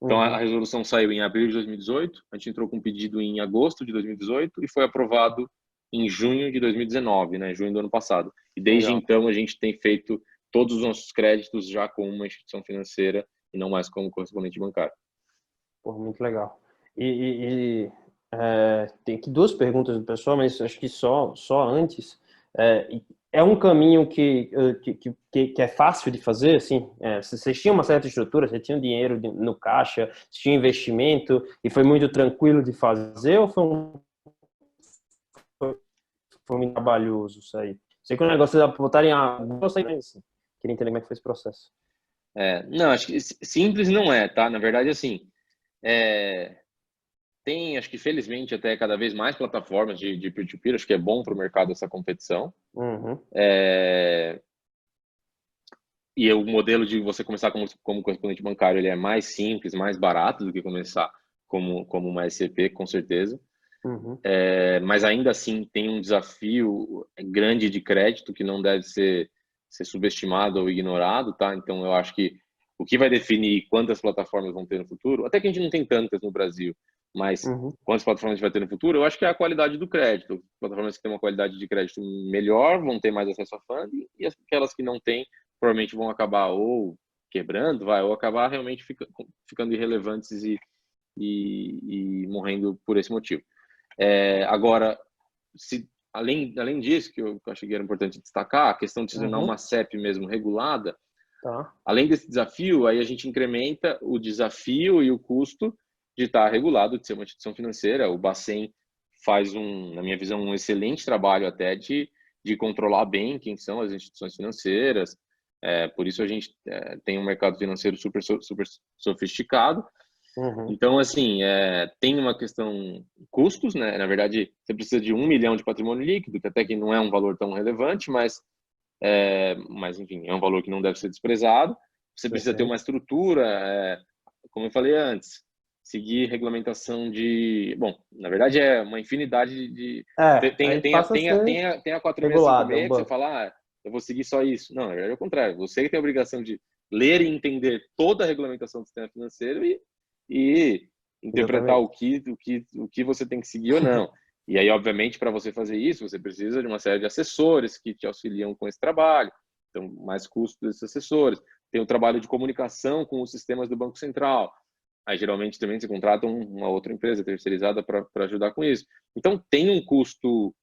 Então, a resolução saiu em abril de 2018, a gente entrou com um pedido em agosto de 2018 e foi aprovado em junho de 2019, né, junho do ano passado. E desde então a gente tem feito todos os nossos créditos já com uma instituição financeira e não mais como correspondente bancário. Pô, muito legal. Tem aqui 2 perguntas do pessoal, mas acho que só antes. É um caminho que é fácil de fazer, assim? Vocês tinham uma certa estrutura, você tinha dinheiro no caixa, você tinha investimento e foi muito tranquilo de fazer ou foi muito trabalhoso isso aí? Sei que o negócio de botarem assim. Queria entender como é que foi esse processo. Não, acho que simples não é, tá? Na verdade, assim, tem, acho que felizmente até cada vez mais plataformas de peer-to-peer, acho que é bom para o mercado essa competição. E o modelo de você começar como correspondente bancário, ele é mais simples, mais barato do que começar como uma SCP, com certeza. Mas ainda assim tem um desafio grande de crédito que não deve ser subestimado ou ignorado, tá? Então eu acho que o que vai definir quantas plataformas vão ter no futuro, até que a gente não tem tantas no Brasil, mas quantas plataformas a gente vai ter no futuro, eu acho que é a qualidade do crédito. Plataformas que têm uma qualidade de crédito melhor vão ter mais acesso a funding, e aquelas que não têm provavelmente vão acabar ou quebrando, ou acabar realmente ficando irrelevantes e morrendo por esse motivo. Agora, além disso, que eu achei que era importante destacar, a questão de se tornar uma CEP mesmo regulada, além desse desafio, aí a gente incrementa o desafio e o custo de estar regulado, de ser uma instituição financeira. O Bacen faz, na minha visão, um excelente trabalho até de controlar bem quem são as instituições financeiras. Por isso a gente tem um mercado financeiro super sofisticado. Então, assim, tem uma questão custos, né? Na verdade, você precisa de 1 milhão de patrimônio líquido, que até que não é um valor tão relevante, mas enfim, é um valor que não deve ser desprezado. Você precisa ter uma estrutura, como eu falei antes, seguir regulamentação bom, na verdade é uma infinidade tem a 4656 que você fala, eu vou seguir só isso. Não, na verdade é o contrário. Você tem a obrigação de ler e entender toda a regulamentação do sistema financeiro e interpretar o que você tem que seguir ou não. E aí, obviamente, para você fazer isso, você precisa de uma série de assessores que te auxiliam com esse trabalho. Então, mais custo desses assessores. Tem o trabalho de comunicação com os sistemas do Banco Central. Aí, geralmente, também se contrata uma outra empresa terceirizada para ajudar com isso. Então, tem um custo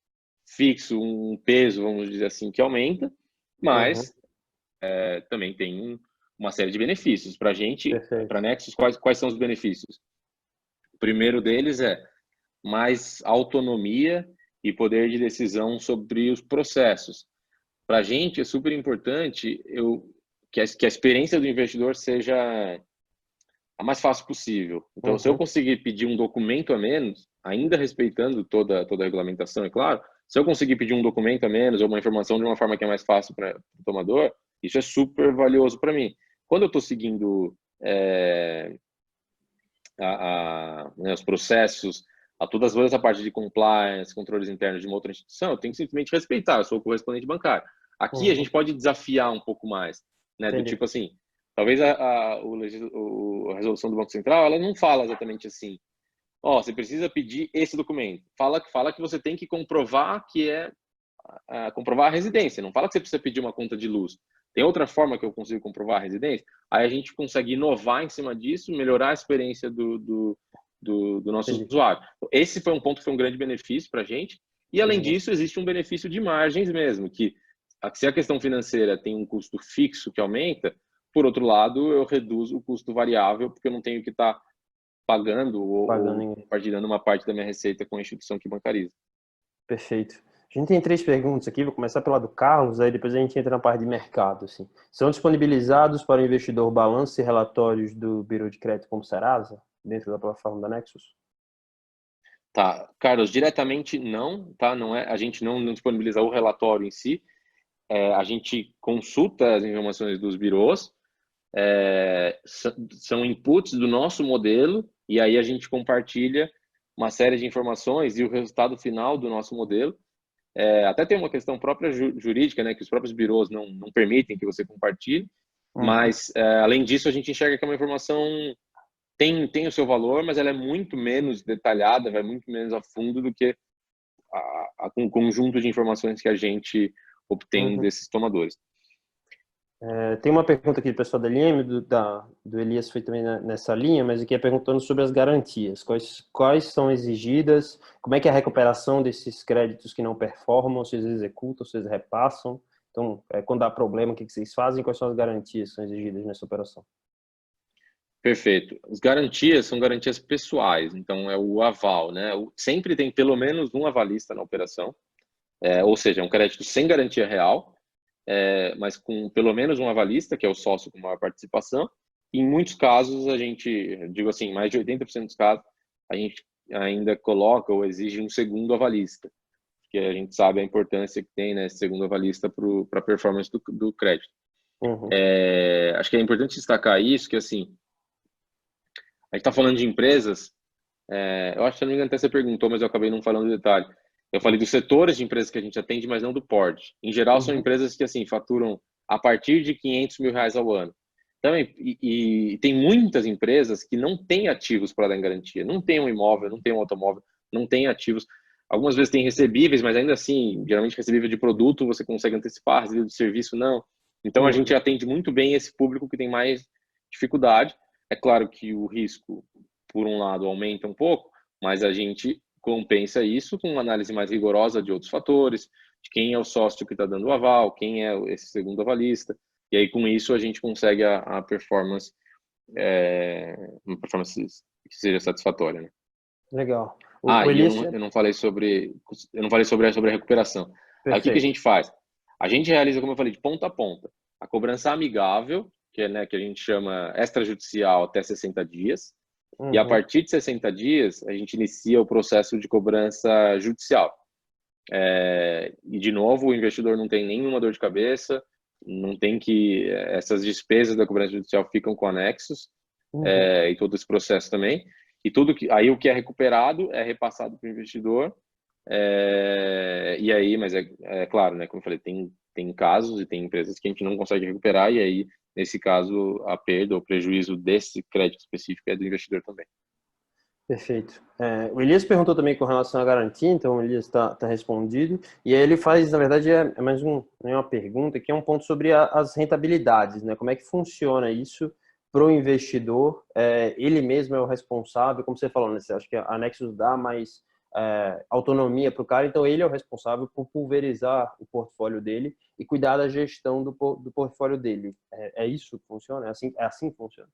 fixo, um peso, vamos dizer assim, que aumenta, mas também tem uma série de benefícios. Para a gente, para a Nexus, quais são os benefícios? O primeiro deles é mais autonomia e poder de decisão sobre os processos. Para a gente é super importante que a experiência do investidor seja a mais fácil possível. Então, se eu conseguir pedir um documento a menos, ainda respeitando toda a regulamentação, é claro, se eu conseguir pedir um documento a menos ou uma informação de uma forma que é mais fácil para o tomador, isso é super valioso para mim. quando eu estou seguindo né, os processos, toda a parte de compliance, controles internos de uma outra instituição, eu tenho que simplesmente respeitar, eu sou o correspondente bancário. Aqui a gente pode desafiar um pouco mais, né? Do tipo assim, talvez a resolução do Banco Central, ela não fala exatamente assim, ó, você precisa pedir esse documento. Fala que você tem que comprovar comprovar a residência. Não fala que você precisa pedir uma conta de luz. Tem outra forma que eu consigo comprovar a residência? Aí a gente consegue inovar em cima disso, melhorar a experiência do nosso usuário. Esse foi um ponto que foi um grande benefício para a gente. E, além disso, existe um benefício de margens mesmo, que se a questão financeira tem um custo fixo que aumenta, por outro lado, eu reduzo o custo variável, porque eu não tenho que estar pagando ou compartilhando uma parte da minha receita com a instituição que bancariza. Perfeito. A gente tem 3 perguntas aqui, vou começar pela do Carlos, aí depois a gente entra na parte de mercado. Assim. São disponibilizados para o investidor balanços e relatórios do Bureau de Crédito como Serasa, dentro da plataforma da Nexus? Tá, Carlos, diretamente não, tá? Não é, a gente não disponibiliza o relatório em si, a gente consulta as informações dos birôs, são inputs do nosso modelo, e aí a gente compartilha uma série de informações e o resultado final do nosso modelo. Até tem uma questão própria jurídica, né, que os próprios birôs não permitem que você compartilhe, mas além disso a gente enxerga que é uma informação tem o seu valor, mas ela é muito menos detalhada, vai muito menos a fundo do que um conjunto de informações que a gente obtém desses tomadores. Tem uma pergunta aqui do pessoal da LM, do Elias foi também nessa linha, mas aqui é perguntando sobre as garantias. Quais são exigidas? Como é que é a recuperação desses créditos que não performam? Vocês executam, vocês repassam? Então, quando dá problema, o que vocês fazem? Quais são as garantias que são exigidas nessa operação? Perfeito. As garantias são garantias pessoais, então é o aval, né? Sempre tem pelo menos um avalista na operação, ou seja, um crédito sem garantia real, mas com pelo menos um avalista, que é o sócio com maior participação. E em muitos casos, a gente, digo assim, mais de 80% dos casos, a gente ainda coloca ou exige um segundo avalista, porque a gente sabe a importância que tem, né, esse segundo avalista para a performance do crédito. Acho que é importante destacar isso, que assim, a gente está falando de empresas, eu acho que, se não me engano, até você perguntou, mas eu acabei não falando do detalhe. Eu falei dos setores de empresas que a gente atende, mas não do porte. Em geral, são empresas que assim faturam a partir de R$500 mil ao ano. Então, e tem muitas empresas que não têm ativos para dar em garantia. Não tem um imóvel, não tem um automóvel, não tem ativos. Algumas vezes tem recebíveis, mas ainda assim, geralmente recebível de produto você consegue antecipar, recebível de serviço não. Então, a gente atende muito bem esse público que tem mais dificuldade. É claro que o risco, por um lado, aumenta um pouco, mas a gente compensa isso com uma análise mais rigorosa de outros fatores, de quem é o sócio que está dando o aval, quem é esse segundo avalista, e aí com isso a gente consegue a performance, uma performance que seja satisfatória, né? Legal. Eu não falei sobre a recuperação. Aí o que a gente faz? A gente realiza, como eu falei, de ponta a ponta, a cobrança amigável, que a gente chama extrajudicial até 60 dias, e a partir de 60 dias, a gente inicia o processo de cobrança judicial. E, de novo, o investidor não tem nenhuma dor de cabeça, não tem que... Essas despesas da cobrança judicial ficam com anexos, e todo esse processo também. E aí o que é recuperado é repassado para o investidor. E aí, mas é claro, né? Como eu falei, tem casos e tem empresas que a gente não consegue recuperar, e aí, nesse caso, a perda ou prejuízo desse crédito específico é do investidor também. Perfeito. O Elias perguntou também com relação à garantia, então o Elias está respondido. E aí ele faz, na verdade, mais uma pergunta, que é um ponto sobre as rentabilidades, né? Como é que funciona isso para o investidor? Ele mesmo é o responsável, como você falou, né? Você acha que a Nexus dá mais autonomia para o cara, então ele é o responsável por pulverizar o portfólio dele e cuidar da gestão do portfólio dele. É isso que funciona? É assim que funciona?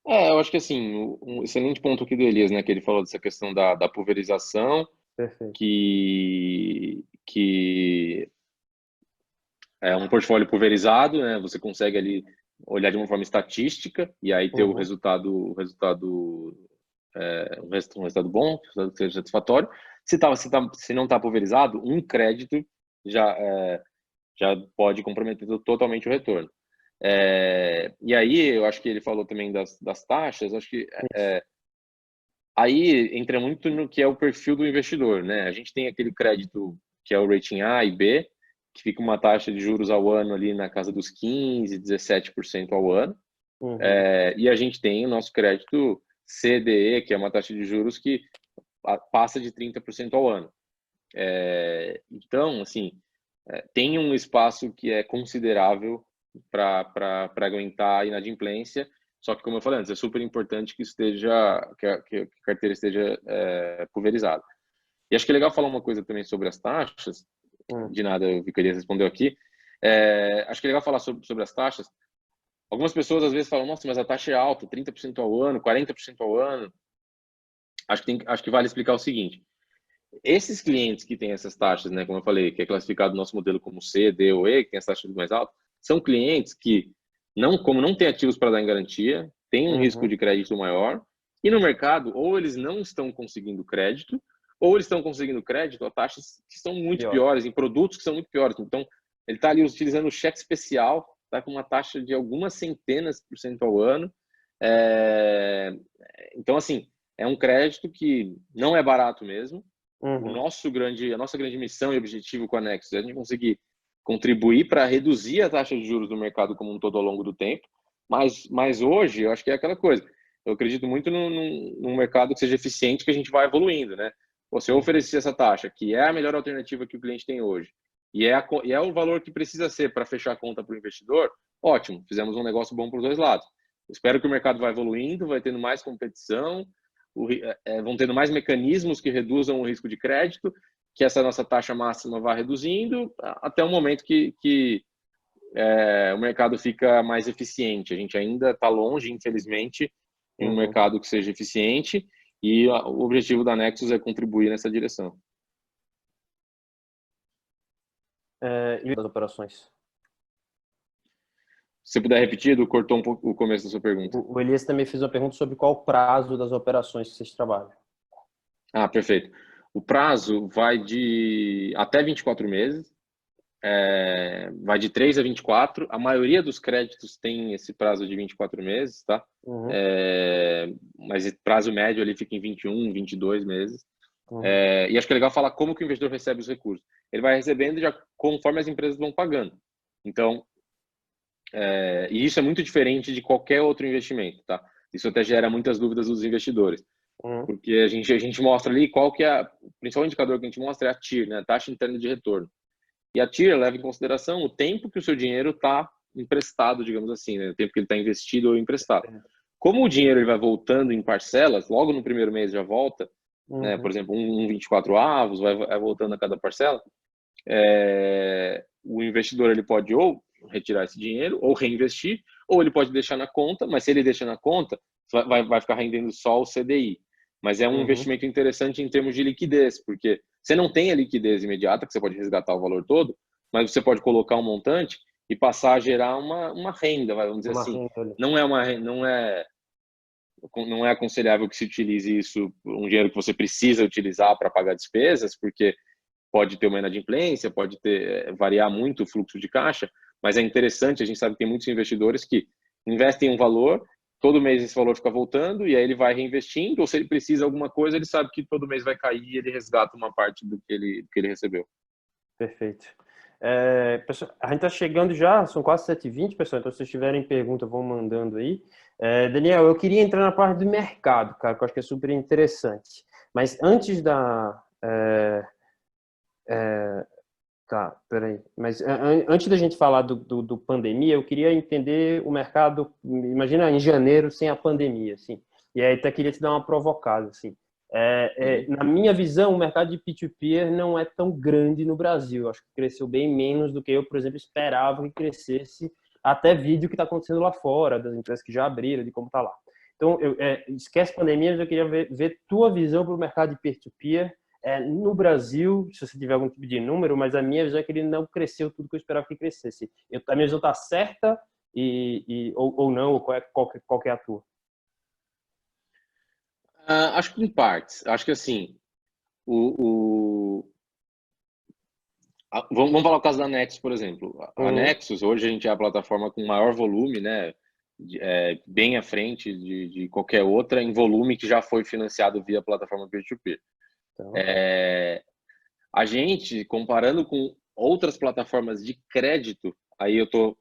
Eu acho que assim, um excelente ponto aqui do Elias, né, que ele falou dessa questão da pulverização, Perfeito. que é um portfólio pulverizado, né, você consegue ali olhar de uma forma estatística e aí ter um resultado bom, um resultado que seja satisfatório. Se não está pulverizado, um crédito já pode comprometer totalmente o retorno. E aí, eu acho que ele falou também das taxas, acho que aí entra muito no que é o perfil do investidor, né? A gente tem aquele crédito que é o rating A e B, que fica uma taxa de juros ao ano ali na casa dos 15, 17% ao ano. E a gente tem o nosso crédito CDE, que é uma taxa de juros que passa de 30% ao ano. Então, assim, tem um espaço que é considerável para aguentar a inadimplência, só que, como eu falei antes, é super importante que a carteira esteja pulverizada. E acho que é legal falar uma coisa também sobre as taxas, de nada, eu queria responder aqui. Acho que é legal falar sobre as taxas. Algumas pessoas às vezes falam, nossa, mas a taxa é alta, 30% ao ano, 40% ao ano. Acho que vale explicar o seguinte: esses clientes que têm essas taxas, né, como eu falei, que é classificado no nosso modelo como C, D ou E, que tem as taxas mais altas, são clientes que, como não têm ativos para dar em garantia, têm um risco de crédito maior, e no mercado, ou eles não estão conseguindo crédito, ou eles estão conseguindo crédito a taxas que são muito piores, em produtos que são muito piores. Então, ele está ali utilizando o cheque especial, está com uma taxa de algumas centenas por cento ao ano. Então, assim, é um crédito que não é barato mesmo. A nossa grande missão e objetivo com a Nexus é a gente conseguir contribuir para reduzir a taxa de juros do mercado como um todo ao longo do tempo, mas hoje eu acho que é aquela coisa, eu acredito muito num mercado que seja eficiente, que a gente vai evoluindo, né? Se eu oferecer essa taxa, que é a melhor alternativa que o cliente tem hoje, e é o valor que precisa ser para fechar a conta para o investidor, ótimo, fizemos um negócio bom para os dois lados. Espero que o mercado vai evoluindo, vai tendo mais competição, vão tendo mais mecanismos que reduzam o risco de crédito, que essa nossa taxa máxima vá reduzindo até o momento que o mercado fica mais eficiente. A gente ainda está longe, infelizmente, em um mercado que seja eficiente, e o objetivo da Nexus é contribuir nessa direção. E das operações? Se você puder repetir, Edu, cortou um pouco o começo da sua pergunta. O Elias também fez uma pergunta sobre qual o prazo das operações que vocês trabalham. Perfeito. O prazo vai de até 24 meses, vai de 3 a 24. A maioria dos créditos tem esse prazo de 24 meses, tá? Mas o prazo médio ali fica em 21, 22 meses. E acho que é legal falar como que o investidor recebe os recursos. Ele vai recebendo já conforme as empresas vão pagando. Então, e isso é muito diferente de qualquer outro investimento, tá? Isso até gera muitas dúvidas dos investidores. Porque a gente mostra ali qual que é o principal indicador que a gente mostra é a TIR, né? A taxa interna de retorno. E a TIR leva em consideração o tempo que o seu dinheiro está emprestado, digamos assim, né? O tempo que ele está investido ou emprestado. Como o dinheiro ele vai voltando em parcelas, logo no primeiro mês já volta, né? Por exemplo, 24 avos, vai voltando a cada parcela, o investidor ele pode ou retirar esse dinheiro, ou reinvestir, ou ele pode deixar na conta, mas se ele deixa na conta, vai ficar rendendo só o CDI. Mas é um investimento interessante em termos de liquidez, porque você não tem a liquidez imediata, que você pode resgatar o valor todo, mas você pode colocar um montante e passar a gerar uma renda, vamos dizer assim. Não é aconselhável que se utilize isso, um dinheiro que você precisa utilizar para pagar despesas, porque pode ter uma inadimplência, pode variar muito o fluxo de caixa, mas é interessante, a gente sabe que tem muitos investidores que investem um valor, todo mês esse valor fica voltando, e aí ele vai reinvestindo, ou se ele precisa de alguma coisa, ele sabe que todo mês vai cair e ele resgata uma parte do que ele recebeu. Perfeito. Pessoal, a gente está chegando já, são quase 7h20, pessoal, então se vocês tiverem pergunta, vão mandando aí. Daniel, eu queria entrar na parte do mercado, cara, que eu acho que é super interessante. Mas antes da... Tá, peraí. Mas antes da gente falar do pandemia, eu queria entender o mercado, imagina em janeiro sem a pandemia, assim. E aí até queria te dar uma provocada, assim. Na minha visão, o mercado de P2P não é tão grande no Brasil. Eu acho que cresceu bem menos do que eu, por exemplo, esperava que crescesse, até vídeo que está acontecendo lá fora, das empresas que já abriram, de como está lá. Então, esquece pandemia, mas eu queria ver tua visão para o mercado de peer-to-peer. No Brasil, se você tiver algum tipo de número, mas a minha visão é que ele não cresceu tudo que eu esperava que crescesse. A minha visão está certa ou não? Ou qual é a tua? Acho que em partes. Acho que assim, Vamos falar o caso da Nexus, por exemplo. A Uhum. Nexus, hoje a gente é a plataforma com maior volume, né? Bem à frente de qualquer outra em volume que já foi financiado via plataforma peer-to-peer. Então, A gente, comparando com outras plataformas de crédito, aí eu estou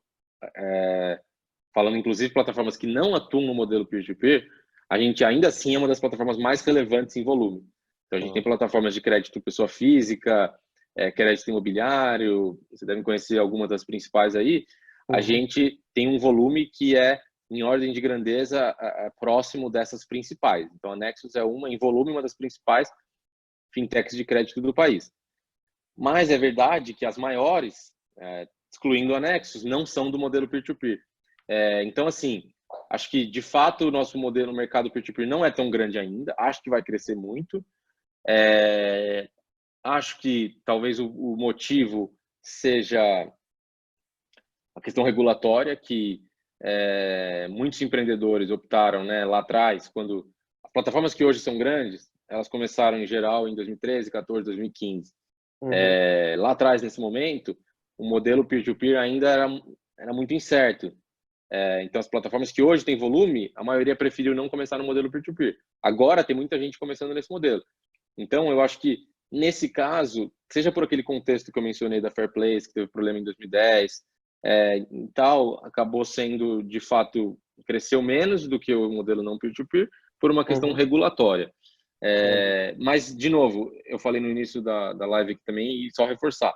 falando inclusive plataformas que não atuam no modelo peer-to-peer, a gente ainda assim é uma das plataformas mais relevantes em volume. Então a gente tem então, plataformas de crédito pessoa física, crédito imobiliário, você deve conhecer algumas das principais aí. A uhum. gente tem um volume que é em ordem de grandeza próximo dessas principais. Então a Nexus é em volume, uma das principais fintechs de crédito do país. Mas é verdade que as maiores, excluindo a Nexus, não são do modelo peer-to-peer. Então, assim, acho que de fato o nosso modelo no mercado peer-to-peer não é tão grande ainda. Acho que vai crescer muito. Acho que talvez o motivo seja a questão regulatória, que muitos empreendedores optaram, né, lá atrás, quando as plataformas que hoje são grandes, elas começaram em geral em 2013, 14, 2015. Uhum. Lá atrás, nesse momento, o modelo peer-to-peer ainda era muito incerto. Então, as plataformas que hoje têm volume, a maioria preferiu não começar no modelo peer-to-peer. Agora, tem muita gente começando nesse modelo. Então, eu acho que, nesse caso, seja por aquele contexto que eu mencionei da Fair Place, que teve problema em 2010, e tal, acabou sendo, de fato, cresceu menos do que o modelo não peer-to-peer, por uma questão Uhum. regulatória. Entendi. Mas, de novo, eu falei no início da live aqui também, e só reforçar,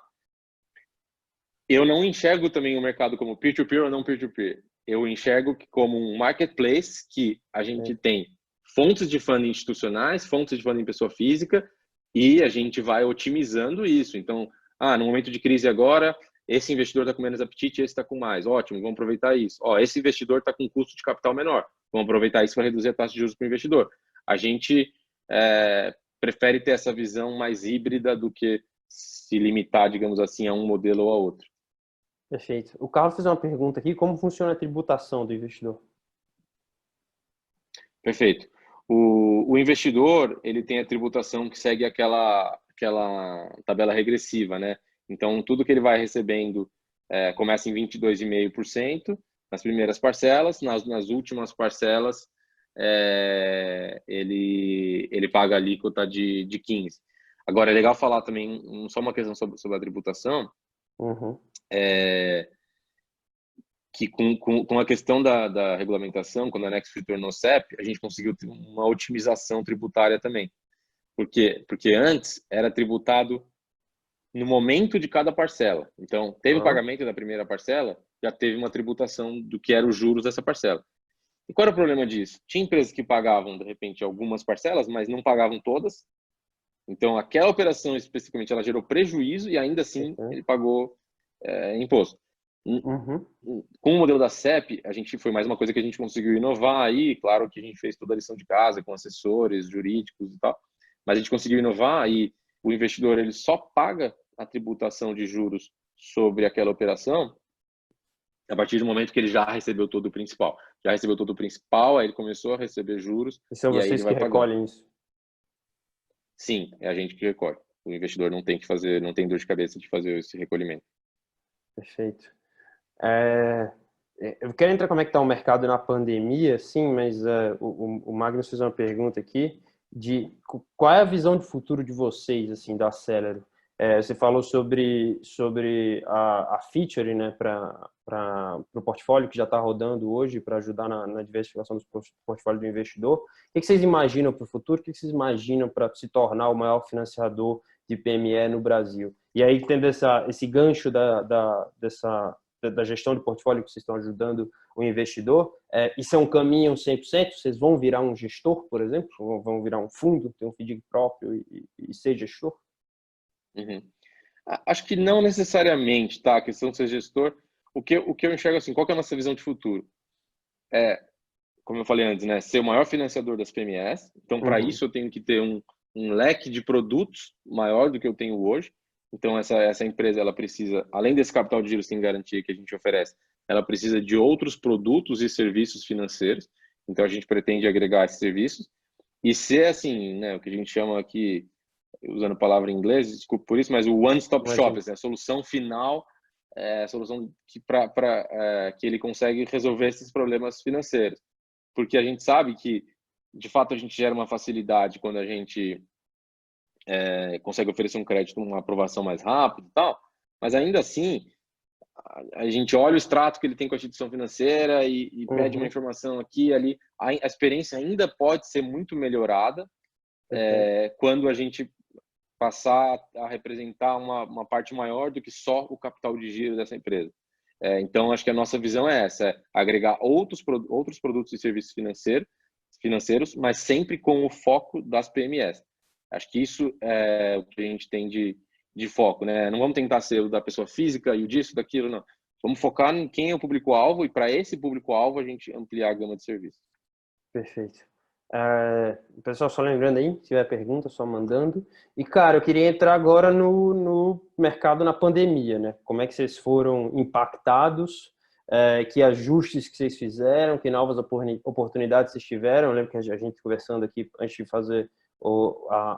eu não enxergo também o mercado como peer-to-peer ou não peer-to-peer. Eu enxergo como um marketplace que a gente Entendi. tem fontes de funding institucionais, fontes de funding pessoa física, e a gente vai otimizando isso. Então, no momento de crise agora, esse investidor está com menos apetite, esse está com mais. Ótimo, vamos aproveitar isso. Esse investidor está com custo de capital menor. Vamos aproveitar isso para reduzir a taxa de juros para o investidor. A gente prefere ter essa visão mais híbrida do que se limitar, digamos assim, a um modelo ou a outro. Perfeito. O Carlos fez uma pergunta aqui: como funciona a tributação do investidor? Perfeito. O investidor, ele tem a tributação que segue aquela tabela regressiva, né? Então, tudo que ele vai recebendo começa em 22,5% nas primeiras parcelas, nas últimas parcelas ele paga a alíquota de 15%. Agora, é legal falar também, só uma questão sobre a tributação, Uhum. que com a questão da regulamentação, quando a Next se tornou CEP, a gente conseguiu ter uma otimização tributária também. Por quê? Porque antes era tributado no momento de cada parcela. Então, teve o Ah, pagamento da primeira parcela, já teve uma tributação do que era os juros dessa parcela. E qual era o problema disso? Tinha empresas que pagavam, de repente, algumas parcelas, mas não pagavam todas. Então, aquela operação especificamente, ela gerou prejuízo e ainda assim ele perfeito. pagou imposto. Uhum. Com o modelo da CEP, a gente foi mais uma coisa que a gente conseguiu inovar aí, claro que a gente fez toda a lição de casa com assessores jurídicos e tal, mas a gente conseguiu inovar e o investidor ele só paga a tributação de juros sobre aquela operação a partir do momento que ele já recebeu todo o principal. Já recebeu todo o principal, aí ele começou a receber juros E são e aí ele vocês que vai pagando. recolhem isso? Sim, é a gente que recolhe. O investidor não tem que fazer, não tem dor de cabeça de fazer esse recolhimento. Perfeito. É, eu quero entrar como é que está o mercado na pandemia, sim, mas o Magnus fez uma pergunta aqui de qual é a visão de futuro de vocês, assim, da Celero. Você falou sobre a feature, né, para o portfólio que já está rodando hoje para ajudar na diversificação do portfólio do investidor. O que vocês imaginam para o futuro? O que vocês imaginam para se tornar o maior financiador de PME no Brasil? E aí, tendo esse gancho da gestão de portfólio que vocês estão ajudando o investidor, isso é um caminho 100%? Vocês vão virar um gestor, por exemplo? Vão virar um fundo, ter um FDIC próprio e ser gestor? Uhum. Acho que não necessariamente, tá? A questão de ser gestor. O que eu enxergo assim, qual que é a nossa visão de futuro? Como eu falei antes, né? Ser o maior financiador das PMEs. Então, para Uhum. isso, eu tenho que ter um leque de produtos maior do que eu tenho hoje. Então, essa empresa, ela precisa, além desse capital de giro sem garantia que a gente oferece, ela precisa de outros produtos e serviços financeiros. Então, a gente pretende agregar esses serviços e ser, assim, né? O que a gente chama aqui usando a palavra em inglês, desculpe por isso, mas o one-stop shop, assim, a solução final, a solução que ele consegue resolver esses problemas financeiros. Porque a gente sabe que, de fato, a gente gera uma facilidade quando a gente consegue oferecer um crédito, uma aprovação mais rápida e tal, mas ainda assim, a gente olha o extrato que ele tem com a instituição financeira e pede uma informação aqui e ali. A experiência ainda pode ser muito melhorada quando a gente passar a representar uma parte maior do que só o capital de giro dessa empresa. Então, acho que a nossa visão é essa, agregar outros produtos e serviços financeiros, mas sempre com o foco das PMEs. Acho que isso é o que a gente tem de foco, né? Não vamos tentar ser o da pessoa física e o disso, daquilo, não. Vamos focar em quem é o público-alvo e para esse público-alvo a gente ampliar a gama de serviços. Perfeito. Pessoal, só lembrando aí, se tiver pergunta, só mandando. E, cara, eu queria entrar agora no mercado na pandemia, né? Como é que vocês foram impactados, que ajustes que vocês fizeram, que novas oportunidades vocês tiveram. Eu lembro que a gente conversando aqui antes de fazer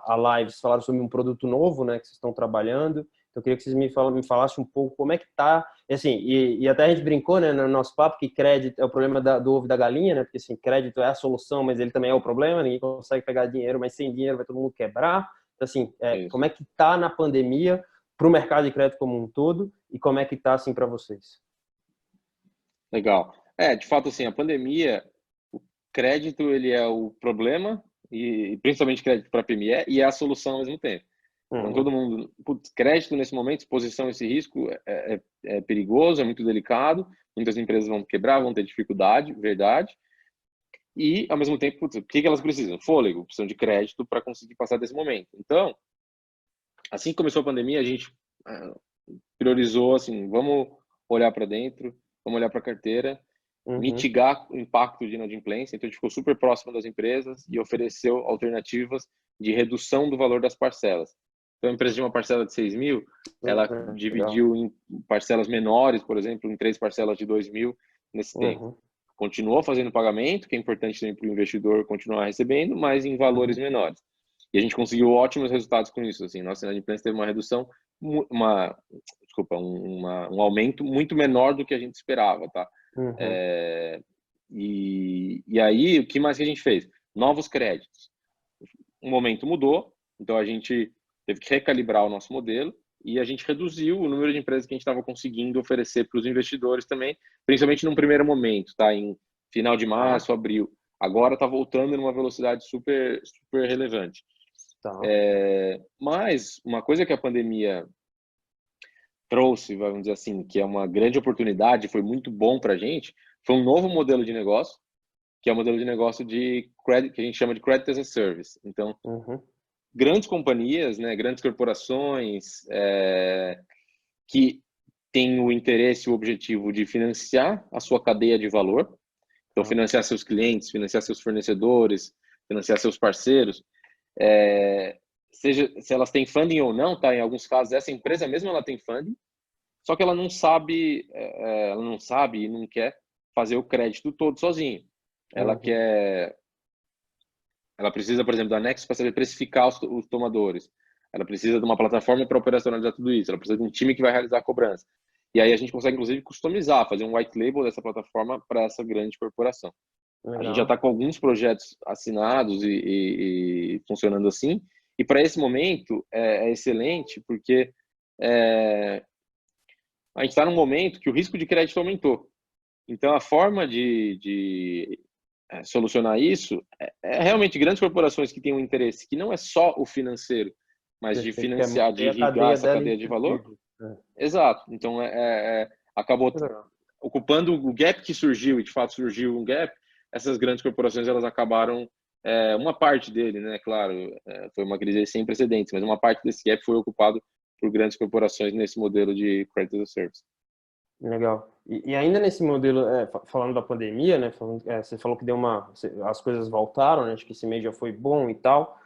a live, vocês falaram sobre um produto novo, né, que vocês estão trabalhando. Então, eu queria que vocês me falassem um pouco como é que tá, assim, e até a gente brincou, né, no nosso papo, que crédito é o problema do ovo e da galinha, né, porque, assim, crédito é a solução, mas ele também é o problema, ninguém consegue pegar dinheiro, mas sem dinheiro vai todo mundo quebrar. Então, assim, como é que tá na pandemia para o mercado de crédito como um todo e como é que tá, assim, para vocês? Legal. De fato, assim, a pandemia, o crédito, ele é o problema, e principalmente crédito para PME, e é a solução ao mesmo tempo. Então, todo mundo, crédito nesse momento, exposição a esse risco é perigoso, é muito delicado, muitas empresas vão quebrar, vão ter dificuldade, verdade, e, ao mesmo tempo, o que elas precisam? Fôlego, precisam de crédito para conseguir passar desse momento. Então, assim que começou a pandemia, a gente priorizou, assim, vamos olhar para dentro, vamos olhar para a carteira, mitigar o impacto de inadimplência. Então, a gente ficou super próximo das empresas e ofereceu alternativas de redução do valor das parcelas. Então, a empresa de uma parcela de 6 mil, ela dividiu em parcelas menores, por exemplo, em 3 parcelas de 2 mil nesse tempo. Continuou fazendo pagamento, que é importante também para o investidor continuar recebendo, mas em valores menores. E a gente conseguiu ótimos resultados com isso. Assim, nossa inadimplência teve uma redução, um aumento muito menor do que a gente esperava, tá? E aí, o que mais que a gente fez? Novos créditos. O momento mudou, então a gente teve que recalibrar o nosso modelo e a gente reduziu o número de empresas que a gente estava conseguindo oferecer para os investidores também, principalmente num primeiro momento, tá? Em final de março, abril. Agora está voltando numa velocidade super, super relevante. Mas uma coisa que a pandemia trouxe, vamos dizer assim, que é uma grande oportunidade, foi muito bom para a gente, foi um novo modelo de negócio, que é o modelo de negócio de credit, que a gente chama de Credit as a Service. Então, grandes companhias, né, grandes corporações que têm o interesse e o objetivo de financiar a sua cadeia de valor, então financiar seus clientes, financiar seus fornecedores, financiar seus parceiros, seja se elas têm funding ou não, tá? Em alguns casos essa empresa mesmo ela tem funding, só que ela não sabe e não quer fazer o crédito todo sozinho. Ela precisa, por exemplo, da Nexus para saber precificar os tomadores. Ela precisa de uma plataforma para operacionalizar tudo isso. Ela precisa de um time que vai realizar a cobrança. E aí a gente consegue, inclusive, customizar, fazer um white label dessa plataforma para essa grande corporação. Legal. A gente já está com alguns projetos assinados e funcionando assim. E para esse momento é excelente, porque a gente está num momento que o risco de crédito aumentou. Então, a forma de solucionar isso realmente grandes corporações que têm um interesse que não é só o financeiro, mas de financiar, de irrigar essa cadeia de valor. Exato. Então, acabou ocupando o gap que surgiu, e de fato surgiu um gap, essas grandes corporações elas acabaram, uma parte dele, né, claro, foi uma crise sem precedentes, mas uma parte desse gap foi ocupado por grandes corporações nesse modelo de Credit as a Service. Legal. E ainda nesse modelo, falando da pandemia, né? Você falou que as coisas voltaram, né? Acho que esse mês já foi bom e tal.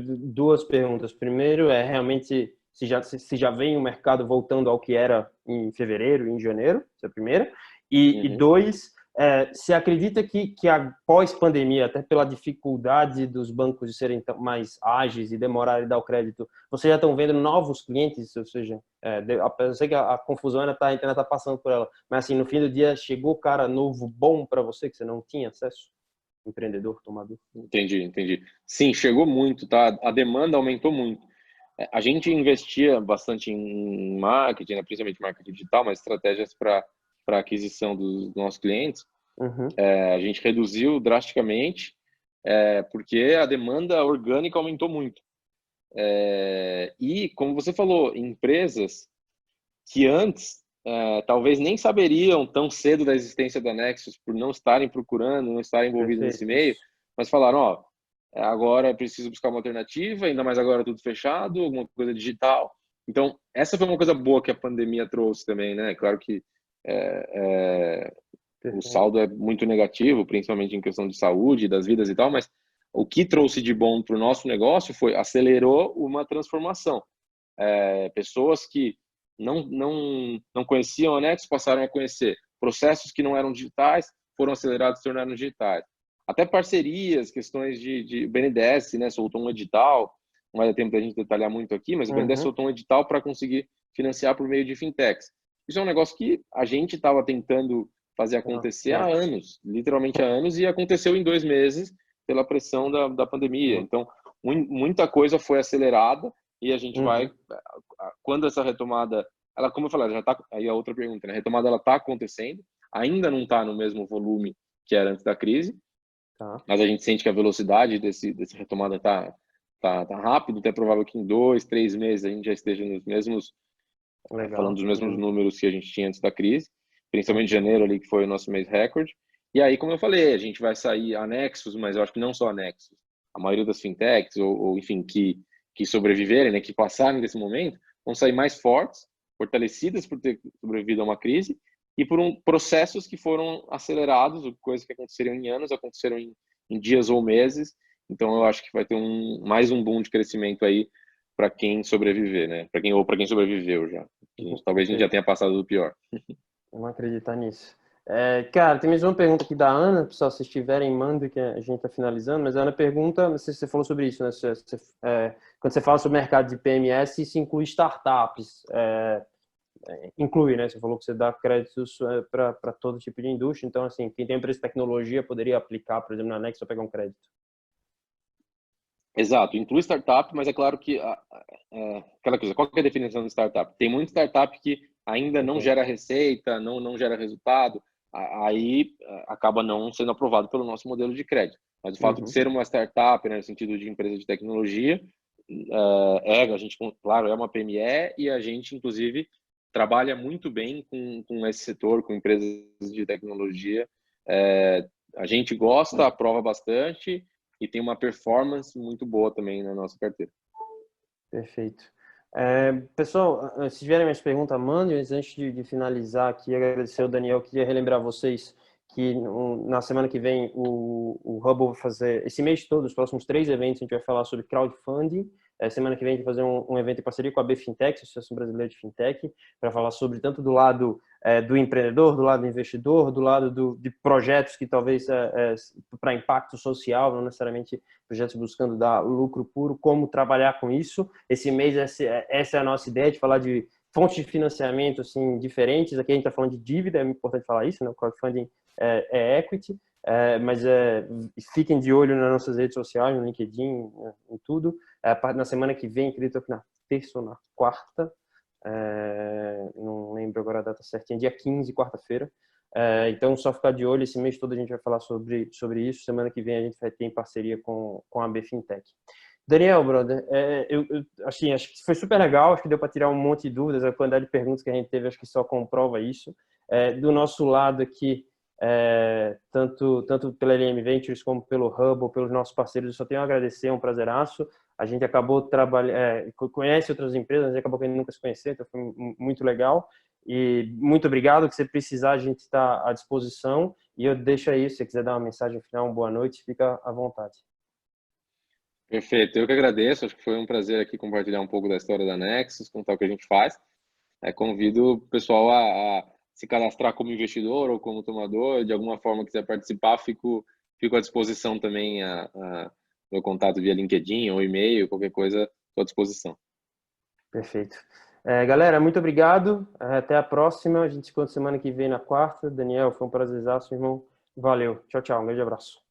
Duas perguntas. Primeiro, realmente se já vem o mercado voltando ao que era em fevereiro, em janeiro, essa é a primeira. E dois, Você acredita que após pandemia, até pela dificuldade dos bancos de serem mais ágeis e demorarem a dar o crédito, vocês já estão vendo novos clientes? Ou seja, eu sei que a confusão ainda está passando por ela, mas assim, no fim do dia, chegou cara novo bom para você que você não tinha acesso? Empreendedor, tomador? Entendi. Sim, chegou muito, tá? A demanda aumentou muito. A gente investia bastante em marketing, né? Principalmente marketing digital, mas estratégias para aquisição dos nossos clientes. Uhum. A gente reduziu drasticamente, porque a demanda orgânica aumentou muito. E, como você falou, empresas que antes talvez nem saberiam tão cedo da existência da Nexus por não estarem procurando, não estarem envolvidos nesse Perfeito. meio, mas falaram, ó, agora é preciso buscar uma alternativa, ainda mais agora tudo fechado, alguma coisa digital. Então, essa foi uma coisa boa que a pandemia trouxe também, né? Claro que o Perfeito. saldo é muito negativo, principalmente em questão de saúde, das vidas e tal, mas o que trouxe de bom para o nosso negócio foi acelerou uma transformação. Pessoas que não conheciam a Nexus passaram a conhecer. Processos que não eram digitais foram acelerados e se tornaram digitais. Até parcerias, questões de BNDES, né? Soltou um edital, não vai dar tempo da gente detalhar muito aqui, mas o BNDES soltou um edital para conseguir financiar por meio de fintechs. Isso é um negócio que a gente estava tentando fazer acontecer há anos, literalmente há anos, e aconteceu em 2 meses pela pressão da pandemia. Então, muita coisa foi acelerada e a gente vai, quando essa retomada, ela, como eu falei, já tá, aí a outra pergunta, né? A retomada ela está acontecendo, ainda não está no mesmo volume que era antes da crise, mas a gente sente que a velocidade desse retomada tá rápido, até provável que em 2, 3 meses a gente já esteja nos mesmos, falando dos mesmos números que a gente tinha antes da crise, principalmente janeiro ali, que foi o nosso mês recorde. E aí, como eu falei, a gente vai sair anexos, mas eu acho que não só anexos. A maioria das fintechs, ou enfim, que sobreviverem, né, que passarem desse momento, vão sair mais fortes, fortalecidas por ter sobrevivido a uma crise e por processos que foram acelerados, coisas que aconteceram em anos, aconteceram em dias ou meses. Então, eu acho que vai ter mais um boom de crescimento aí para quem sobreviver, né? Para quem sobreviveu já. Talvez a gente já tenha passado do pior. Vamos acreditar nisso. Cara, tem mais uma pergunta aqui da Ana, pessoal, se tiverem, manda que a gente está finalizando, mas a Ana pergunta, não sei se você falou sobre isso, né? Quando você fala sobre mercado de PMS, isso inclui startups, inclui, né? Você falou que você dá créditos para todo tipo de indústria, então, assim, quem tem empresa de tecnologia poderia aplicar, por exemplo, na Next, para pegar um crédito. Exato, inclui startup, mas é claro que aquela coisa, qual que é a definição de startup? Tem muita startup que ainda não gera receita, não gera resultado, aí acaba não sendo aprovado pelo nosso modelo de crédito. Mas o fato de ser uma startup, né, no sentido de empresa de tecnologia, a gente, claro, é uma PME e a gente, inclusive, trabalha muito bem com esse setor, com empresas de tecnologia. A gente gosta, aprova bastante, e tem uma performance muito boa também na nossa carteira. Perfeito. Pessoal, se tiverem mais perguntas, mandem. Antes de finalizar aqui, agradecer ao Daniel, queria relembrar vocês que na semana que vem o Hubble vai fazer, esse mês todo, os próximos 3 eventos, a gente vai falar sobre crowdfunding. Semana que vem a gente vai fazer um evento em parceria com a BFintech, Associação Brasileira de Fintech, para falar sobre tanto do lado do empreendedor, do lado do investidor, do lado de projetos que talvez para impacto social, não necessariamente projetos buscando dar lucro puro, como trabalhar com isso. Esse mês essa é a nossa ideia, de falar de fontes de financiamento assim diferentes. Aqui a gente está falando de dívida, é importante falar isso, né? O crowdfunding é equity, mas fiquem de olho nas nossas redes sociais, no LinkedIn, em tudo. Na semana que vem, acredito que na terça ou na quarta, não lembro agora a data certinha, dia 15, quarta-feira. Então, só ficar de olho, esse mês todo a gente vai falar sobre isso. Semana que vem a gente vai ter em parceria com a BFintech. Daniel, brother, assim, acho que foi super legal, acho que deu para tirar um monte de dúvidas, a quantidade de perguntas que a gente teve, acho que só comprova isso. Do nosso lado aqui, tanto pela LM Ventures como pelo Hubble, pelos nossos parceiros, eu só tenho a agradecer, é um prazeraço. A gente acabou trabalhando, conhece outras empresas, mas acabou que a gente nunca se conheceu, então foi muito legal. E muito obrigado, que você precisar, a gente está à disposição. E eu deixo aí, se você quiser dar uma mensagem final, uma boa noite, fica à vontade. Perfeito, eu que agradeço, acho que foi um prazer aqui compartilhar um pouco da história da Nexus, contar o que a gente faz. Convido o pessoal a se cadastrar como investidor ou como tomador, de alguma forma quiser participar, fico à disposição também, meu contato via LinkedIn ou e-mail, qualquer coisa, estou à disposição. Perfeito. Galera, muito obrigado. Até a próxima. A gente se encontra semana que vem na quarta. Daniel, foi um prazerzaço, irmão. Valeu. Tchau, tchau. Um grande abraço.